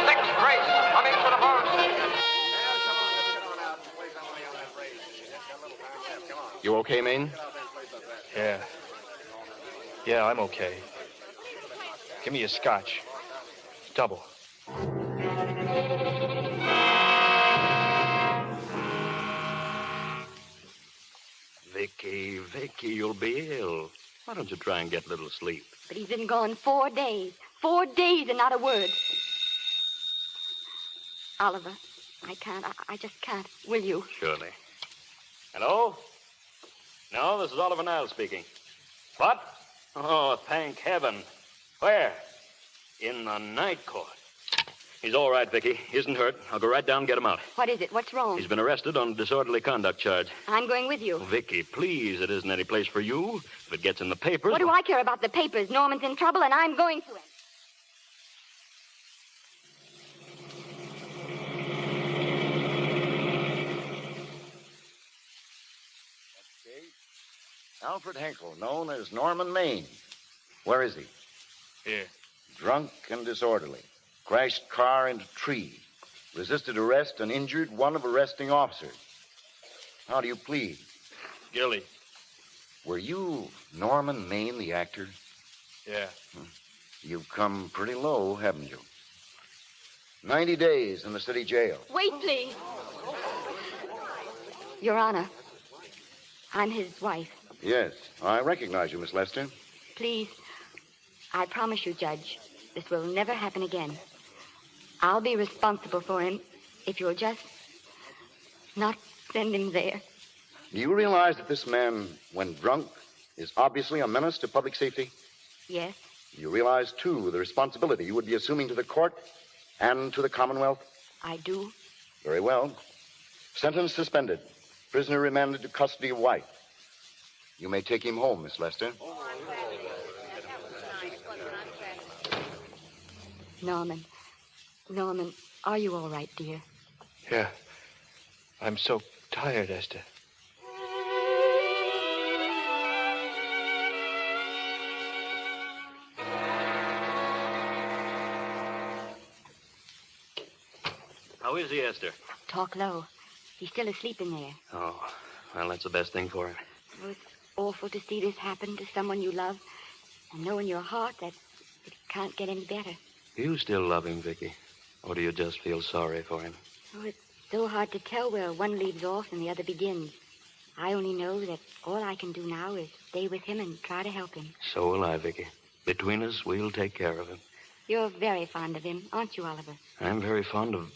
Next race, coming to the horse. You okay, Maine? Yeah, I'm okay. Give me a scotch. Double. Vicky, you'll be ill. Why don't you try and get a little sleep? But he's been gone 4 days. 4 days and not a word. Oliver, I can't. I just can't. Will you? Surely. Hello? No, this is Oliver Niles speaking. What? Oh, thank heaven. Where? In the night court. He's all right, Vicky. He isn't hurt. I'll go right down and get him out. What is it? What's wrong? He's been arrested on disorderly conduct charge. I'm going with you. Vicky, please, it isn't any place for you. If it gets in the papers... What do I care about the papers? Norman's in trouble, and I'm going to him. Alfred Henkel, known as Norman Maine. Where is he? Here. Drunk and disorderly. Crashed car into tree. Resisted arrest and injured one of arresting officers. How do you plead? Guilty. Were you Norman Maine, the actor? Yeah. You've come pretty low, haven't you? 90 days in the city jail. Wait, please. Your Honor, I'm his wife. Yes, I recognize you, Miss Lester. Please, I promise you, Judge, this will never happen again. I'll be responsible for him if you'll just not send him there. Do you realize that this man, when drunk, is obviously a menace to public safety? Yes. You realize, too, the responsibility you would be assuming to the court and to the Commonwealth? I do. Very well. Sentence suspended. Prisoner remanded to custody of wife. You may take him home, Miss Lester. Norman, are you all right, dear? Yeah. I'm so tired, Esther. How is he, Esther? Talk low. He's still asleep in there. Oh, well, that's the best thing for him. Oh, it's awful to see this happen to someone you love and know in your heart that it can't get any better. Do you still love him, Vicky? Or do you just feel sorry for him? Oh, it's so hard to tell where one leaves off and the other begins. I only know that all I can do now is stay with him and try to help him. So will I, Vicky. Between us, we'll take care of him. You're very fond of him, aren't you, Oliver? I'm very fond of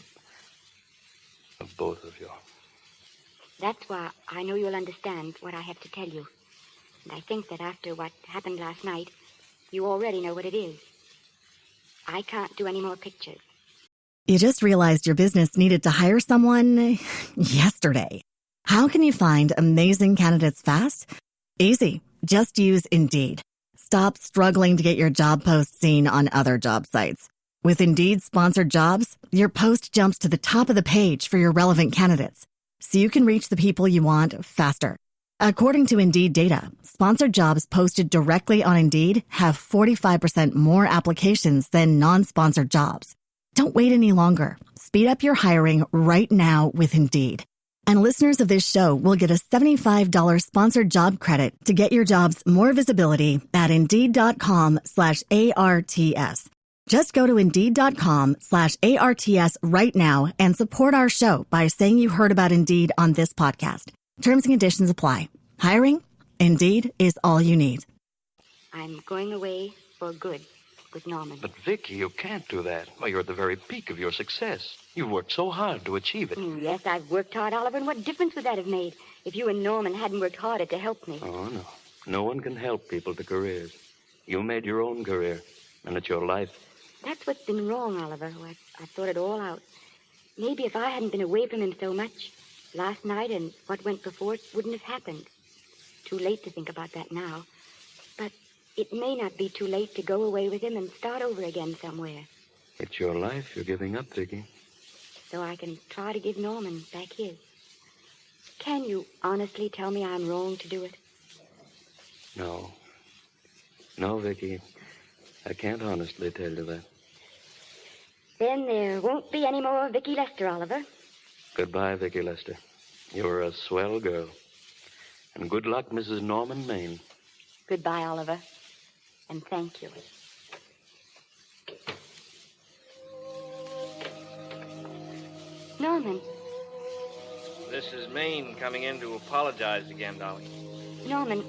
both of you. That's why I know you'll understand what I have to tell you. And I think that after what happened last night, you already know what it is. I can't do any more pictures. You just realized your business needed to hire someone yesterday. How can you find amazing candidates fast? Easy. Just use Indeed. Stop struggling to get your job post seen on other job sites. With Indeed sponsored jobs, your post jumps to the top of the page for your relevant candidates, so you can reach the people you want faster. According to Indeed data, sponsored jobs posted directly on Indeed have 45% more applications than non-sponsored jobs. Don't wait any longer. Speed up your hiring right now with Indeed. And listeners of this show will get a $75 sponsored job credit to get your jobs more visibility at Indeed.com/ARTS. Just go to Indeed.com/ARTS right now and support our show by saying you heard about Indeed on this podcast. Terms and conditions apply. Hiring? Indeed is all you need. I'm going away for good with Norman. But, Vicki, you can't do that. Well, you're at the very peak of your success. You've worked so hard to achieve it. Yes, I've worked hard, Oliver, and what difference would that have made if you and Norman hadn't worked harder to help me? Oh, no. No one can help people to careers. You made your own career, and it's your life. That's what's been wrong, Oliver. I thought it all out. Maybe if I hadn't been away from him so much, last night and what went before it wouldn't have happened. Too late to think about that now. But it may not be too late to go away with him and start over again somewhere. It's your life you're giving up, Vicki. So I can try to give Norman back his. Can you honestly tell me I'm wrong to do it? No. No, Vicki. I can't honestly tell you that. Then there won't be any more Vicki Lester, Oliver. Goodbye, Vicki Lester. You're a swell girl. And good luck, Mrs. Norman Maine. Goodbye, Oliver. And thank you. Norman. This is Maine coming in to apologize again, darling. Norman,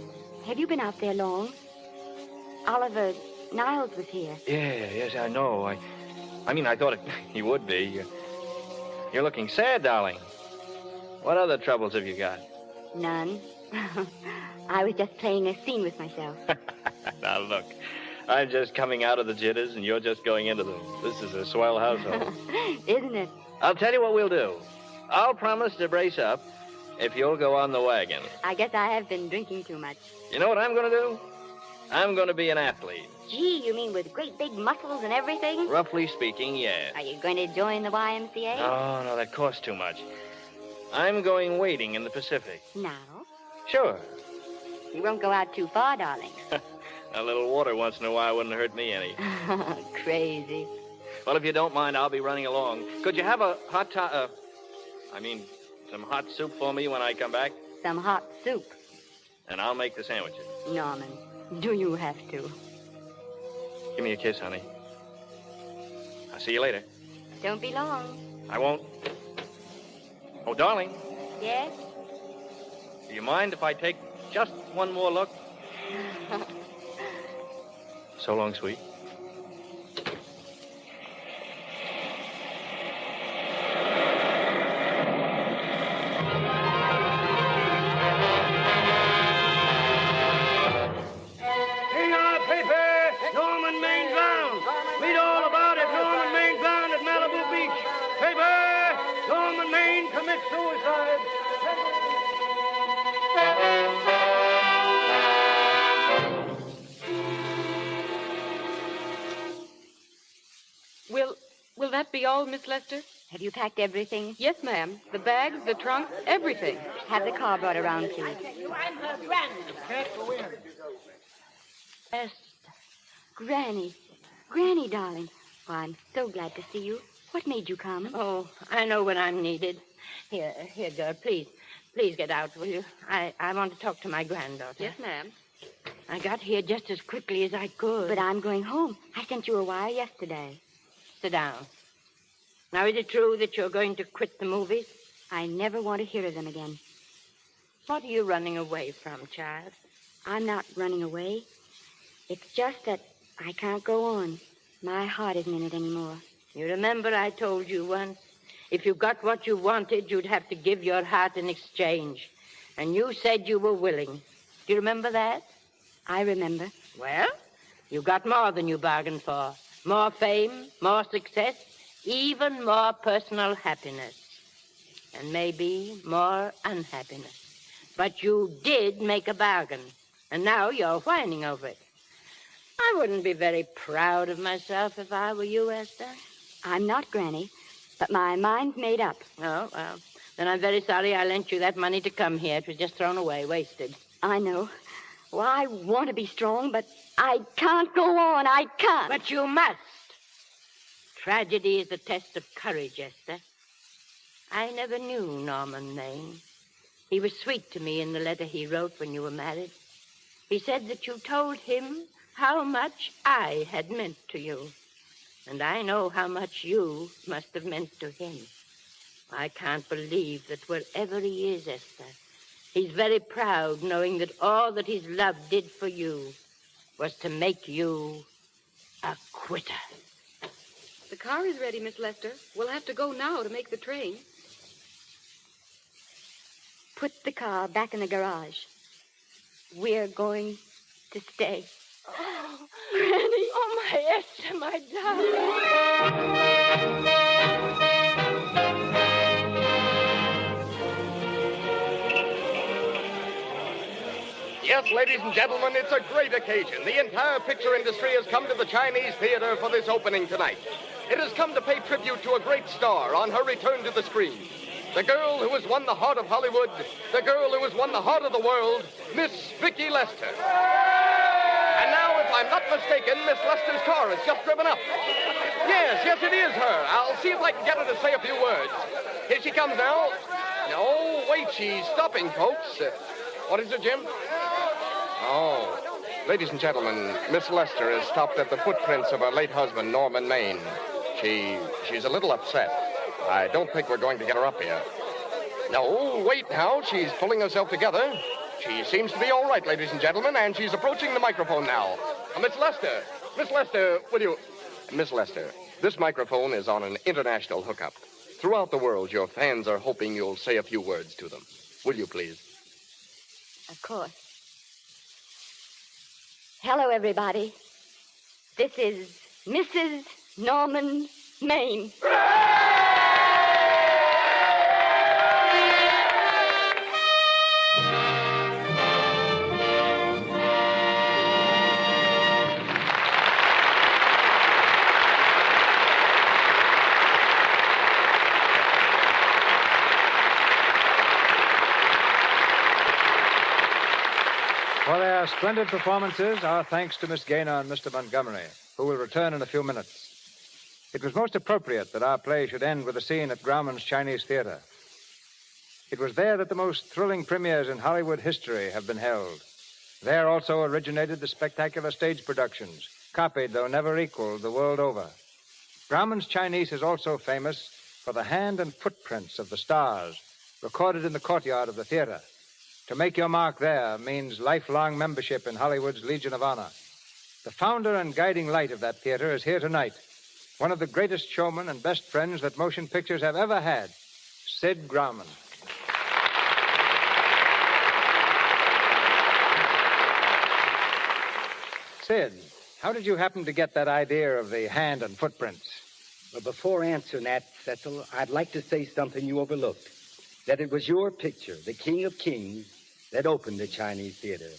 have you been out there long? Oliver Niles was here. Yes, I know. I thought he would be. You're looking sad, darling. What other troubles have you got? None. I was just playing a scene with myself. Now, look. I'm just coming out of the jitters, and you're just going into them. This is a swell household. Isn't it? I'll tell you what we'll do. I'll promise to brace up if you'll go on the wagon. I guess I have been drinking too much. You know what I'm going to do? I'm going to be an athlete. Gee, you mean with great big muscles and everything? Roughly speaking, yes. Are you going to join the YMCA? No, that costs too much. I'm going wading in the Pacific. Now? Sure. You won't go out too far, darling. A little water once in a while wouldn't hurt me any. Crazy. Well, if you don't mind, I'll be running along. Could you have a some hot soup for me when I come back? Some hot soup? And I'll make the sandwiches. Norman, do you have to? Give me a kiss, honey. I'll see you later. Don't be long. I won't. Oh, darling. Yes? Do you mind if I take just one more look? So long, sweet. Norman Maine drowned. Read all about it. Norman Maine drowned at Malibu Beach. Paper! Norman Maine commits suicide. Will that be all, Miss Lester? Have you packed everything? Yes, ma'am. The bags, the trunk, everything. Have the car brought around, please. I'm her granddaughter. Esther. Granny, darling. Oh, I'm so glad to see you. What made you come? Oh, I know when I'm needed. Here, girl, please get out, will you? I want to talk to my granddaughter. Yes, ma'am. I got here just as quickly as I could. But I'm going home. I sent you a wire yesterday. Sit down. Now, is it true that you're going to quit the movies? I never want to hear of them again. What are you running away from, child? I'm not running away. It's just that I can't go on. My heart isn't in it anymore. You remember I told you once, if you got what you wanted, you'd have to give your heart in exchange. And you said you were willing. Do you remember that? I remember. Well, you got more than you bargained for. More fame, more success, even more personal happiness. and maybe more unhappiness. But you did make a bargain, and now you're whining over it. I wouldn't be very proud of myself if I were you, Esther. I'm not, Granny, but my mind's made up. Oh, well, then I'm very sorry I lent you that money to come here. It was just thrown away, wasted. I know. Well, I want to be strong, but I can't go on. I can't. But you must. Tragedy is a test of courage, Esther. I never knew Norman Maine. He was sweet to me in the letter he wrote when you were married. He said that you told him how much I had meant to you. And I know how much you must have meant to him. I can't believe that wherever he is, Esther, he's very proud knowing that all that his love did for you was to make you a quitter. The car is ready, Miss Lester. We'll have to go now to make the train. Put the car back in the garage. We're going to stay. Oh, Granny. Oh, my Esther, my darling. Yes, ladies and gentlemen, it's a great occasion. The entire picture industry has come to the Chinese Theater for this opening tonight. It has come to pay tribute to a great star on her return to the screen. The girl who has won the heart of Hollywood, the girl who has won the heart of the world, Miss Vicki Lester. And now, if I'm not mistaken, Miss Lester's car has just driven up. Yes, it is her. I'll see if I can get her to say a few words. Here she comes now. No, wait, she's stopping, folks. What is it, Jim? Oh, ladies and gentlemen, Miss Lester has stopped at the footprints of her late husband, Norman Maine. She's a little upset. I don't think we're going to get her up here. No, wait now. She's pulling herself together. She seems to be all right, ladies and gentlemen, and she's approaching the microphone now. Miss Lester, will you... Miss Lester, this microphone is on an international hookup. Throughout the world, your fans are hoping you'll say a few words to them. Will you, please? Of course. Hello, everybody. This is Mrs. Norman Maine. For their splendid performances, our thanks to Miss Gaynor and Mr. Montgomery, who will return in a few minutes. It was most appropriate that our play should end with a scene at Grauman's Chinese Theater. It was there that the most thrilling premieres in Hollywood history have been held. There also originated the spectacular stage productions, copied though never equaled the world over. Grauman's Chinese is also famous for the hand and footprints of the stars recorded in the courtyard of the theater. To make your mark there means lifelong membership in Hollywood's Legion of Honor. The founder and guiding light of that theater is here tonight. One of the greatest showmen and best friends that motion pictures have ever had, Sid Grauman. Sid, how did you happen to get that idea of the hand and footprints? Well, before answering that, Cecil, I'd like to say something you overlooked. That it was your picture, The King of Kings, that opened the Chinese Theater.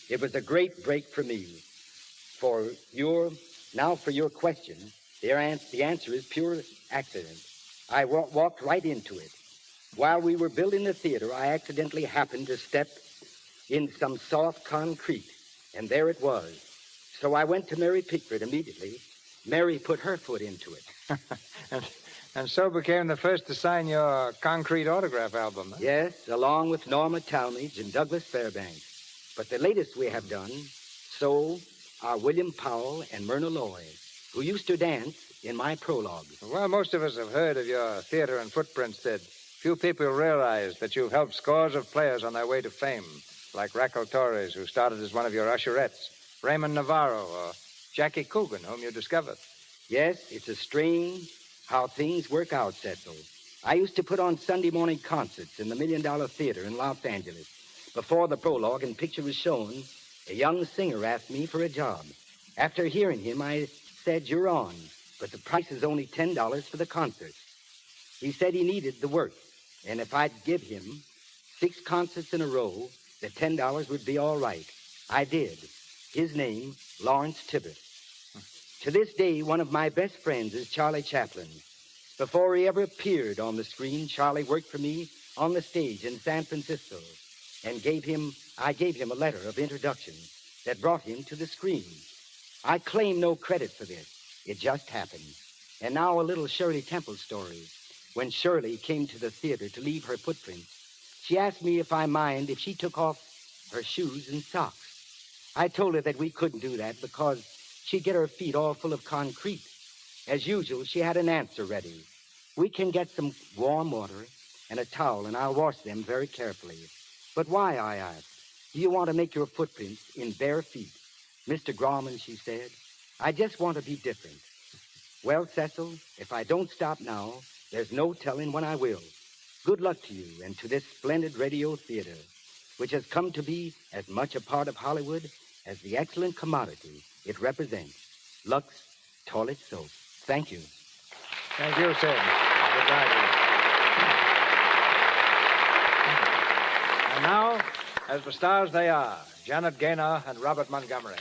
It was a great break for me. For your question, the answer is pure accident. I walked right into it. While we were building the theater, I accidentally happened to step in some soft concrete, and there it was. So I went to Mary Pickford immediately. Mary put her foot into it. And so became the first to sign your concrete autograph album. Huh? Yes, along with Norma Talmadge and Douglas Fairbanks. But the latest we have done, so are William Powell and Myrna Loy, who used to dance in my prologue. Well, most of us have heard of your theater and footprints, Sid. Few people realize that you've helped scores of players on their way to fame, like Raquel Torres, who started as one of your usherettes, Raymond Navarro, or Jackie Coogan, whom you discovered. Yes, it's a strange how things work out, Cecil. I used to put on Sunday morning concerts in the $1 Million Theater in Los Angeles. Before the prologue and picture was shown, a young singer asked me for a job. After hearing him, I said, "You're on, but the price is only $10 for the concert." He said he needed the work, And if I'd give him 6 concerts in a row, the $10 would be all right. I did. His name, Lawrence Tibbett. To this day, one of my best friends is Charlie Chaplin. Before he ever appeared on the screen, Charlie worked for me on the stage in San Francisco and I gave him a letter of introduction that brought him to the screen. I claim no credit for this. It just happened. And now a little Shirley Temple story. When Shirley came to the theater to leave her footprints, she asked me if I mind if she took off her shoes and socks. I told her that we couldn't do that because she'd get her feet all full of concrete. As usual, she had an answer ready. We can get some warm water and a towel, and I'll wash them very carefully. But why, I asked, do you want to make your footprints in bare feet? Mr. Grauman, she said, I just want to be different. Well, Cecil, if I don't stop now, there's no telling when I will. Good luck to you and to this splendid radio theater, which has come to be as much a part of Hollywood as the excellent commodity it represents, Lux Toilet Soap. Thank you. Thank you, Sid. Goodbye to you. And now, as the stars they are, Janet Gaynor and Robert Montgomery.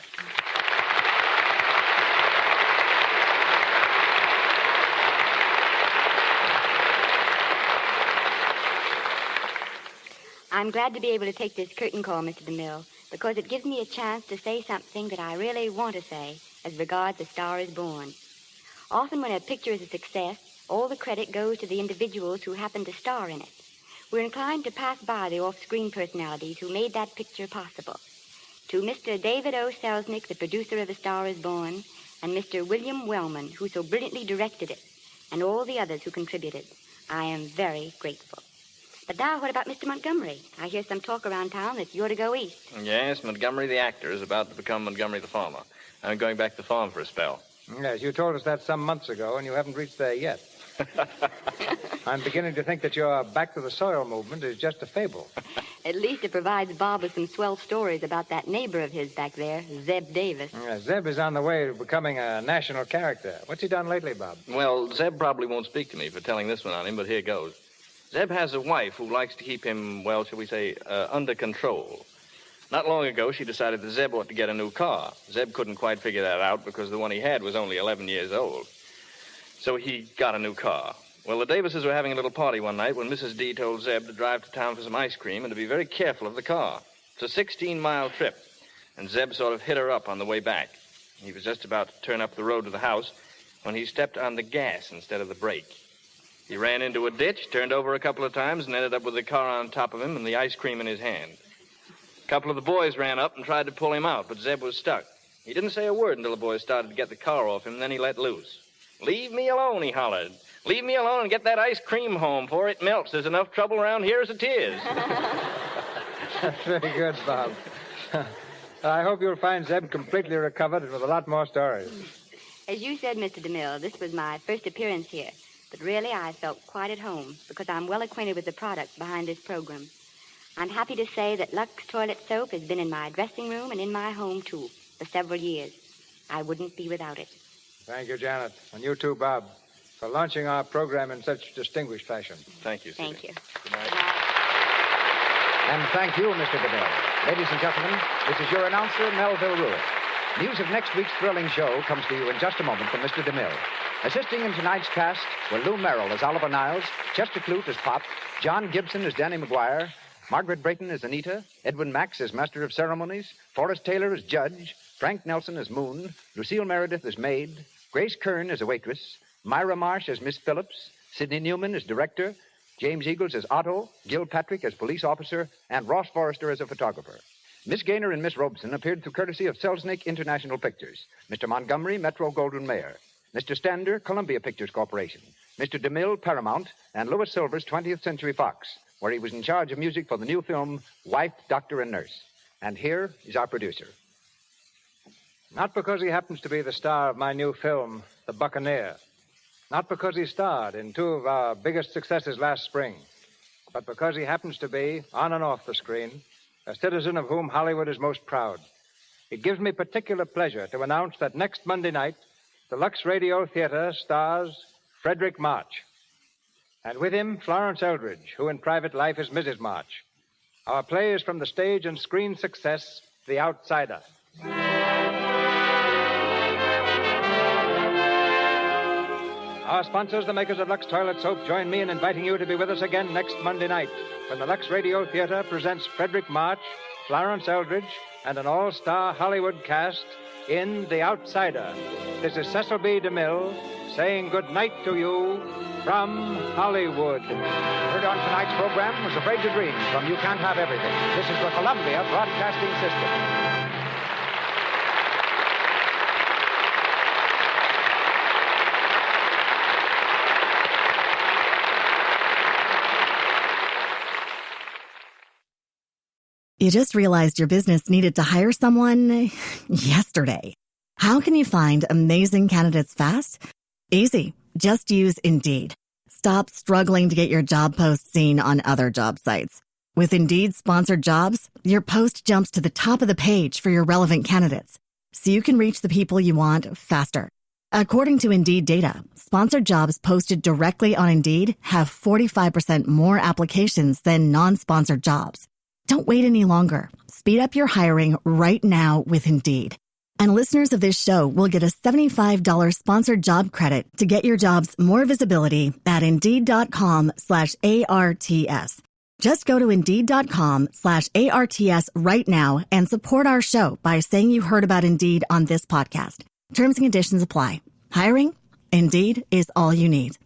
I'm glad to be able to take this curtain call, Mr. DeMille, because it gives me a chance to say something that I really want to say as regards A Star is Born. Often when a picture is a success, all the credit goes to the individuals who happen to star in it. We're inclined to pass by the off-screen personalities who made that picture possible. To Mr. David O. Selznick, the producer of A Star is Born, and Mr. William Wellman, who so brilliantly directed it, and all the others who contributed, I am very grateful. But now, what about Mr. Montgomery? I hear some talk around town that you're to go east. Yes, Montgomery the actor is about to become Montgomery the farmer. I'm going back to the farm for a spell. Yes, you told us that some months ago, and you haven't reached there yet. I'm beginning to think that your back to the soil movement is just a fable. At least it provides Bob with some swell stories about that neighbor of his back there, Zeb Davis. Zeb is on the way to becoming a national character. What's he done lately, Bob? Well, Zeb probably won't speak to me for telling this one on him, but here goes. Zeb has a wife who likes to keep him, well, shall we say, under control. Not long ago, she decided that Zeb ought to get a new car. Zeb couldn't quite figure that out because the one he had was only 11 years old. So he got a new car. Well, the Davises were having a little party one night when Mrs. D told Zeb to drive to town for some ice cream and to be very careful of the car. It's a 16-mile trip, and Zeb sort of hit her up on the way back. He was just about to turn up the road to the house when he stepped on the gas instead of the brake. He ran into a ditch, turned over a couple of times, and ended up with the car on top of him and the ice cream in his hand. A couple of the boys ran up and tried to pull him out, but Zeb was stuck. He didn't say a word until the boys started to get the car off him, and then he let loose. "Leave me alone," he hollered. "Leave me alone and get that ice cream home before it melts. There's enough trouble around here as it is." That's very good, Bob. I hope you'll find Zeb completely recovered and with a lot more stories. As you said, Mr. DeMille, this was my first appearance here. But really, I felt quite at home because I'm well acquainted with the product behind this program. I'm happy to say that Lux Toilet Soap has been in my dressing room and in my home, too, for several years. I wouldn't be without it. Thank you, Janet. And you, too, Bob, for launching our program in such distinguished fashion. Thank you, Thank you. Good night. And thank you, Mr. DeMille. Ladies and gentlemen, this is your announcer, Melville Ruick. News of next week's thrilling show comes to you in just a moment from Mr. DeMille. Assisting in tonight's cast were Lou Merrill as Oliver Niles, Chester Clute as Pop, John Gibson as Danny McGuire, Margaret Brayton as Anita, Edwin Max as Master of Ceremonies, Forrest Taylor as Judge, Frank Nelson as Moon, Lucille Meredith as Maid, Grace Kern as a waitress, Myra Marsh as Miss Phillips, Sidney Newman as Director, James Eagles as Otto, Gil Patrick as Police Officer, and Ross Forrester as a photographer. Miss Gaynor and Miss Robson appeared through courtesy of Selznick International Pictures, Mr. Montgomery, Metro Goldwyn Mayer, Mr. Stander, Columbia Pictures Corporation, Mr. DeMille, Paramount, and Louis Silvers, 20th Century Fox, where he was in charge of music for the new film, Wife, Doctor, and Nurse. And here is our producer. Not because he happens to be the star of my new film, The Buccaneer. Not because he starred in two of our biggest successes last spring. But because he happens to be, on and off the screen, a citizen of whom Hollywood is most proud. It gives me particular pleasure to announce that next Monday night, the Lux Radio Theater stars Frederick March. And with him, Florence Eldridge, who in private life is Mrs. March. Our play is from the stage and screen success, The Outsider. Our sponsors, the makers of Lux Toilet Soap, join me in inviting you to be with us again next Monday night when the Lux Radio Theater presents Frederick March, Florence Eldridge, and an all-star Hollywood cast in The Outsider. This is Cecil B. DeMille saying good night to you from Hollywood. Heard on tonight's program was Afraid to Dream from You Can't Have Everything. This is the Columbia Broadcasting System. You just realized your business needed to hire someone yesterday. How can you find amazing candidates fast? Easy. Just use Indeed. Stop struggling to get your job post seen on other job sites. With Indeed sponsored jobs, your post jumps to the top of the page for your relevant candidates, so you can reach the people you want faster. According to Indeed data, sponsored jobs posted directly on Indeed have 45% more applications than non-sponsored jobs. Don't wait any longer. Speed up your hiring right now with Indeed. And listeners of this show will get a $75 sponsored job credit to get your jobs more visibility at Indeed.com/ARTS. Just go to Indeed.com/ARTS right now and support our show by saying you heard about Indeed on this podcast. Terms and conditions apply. Hiring? Indeed is all you need.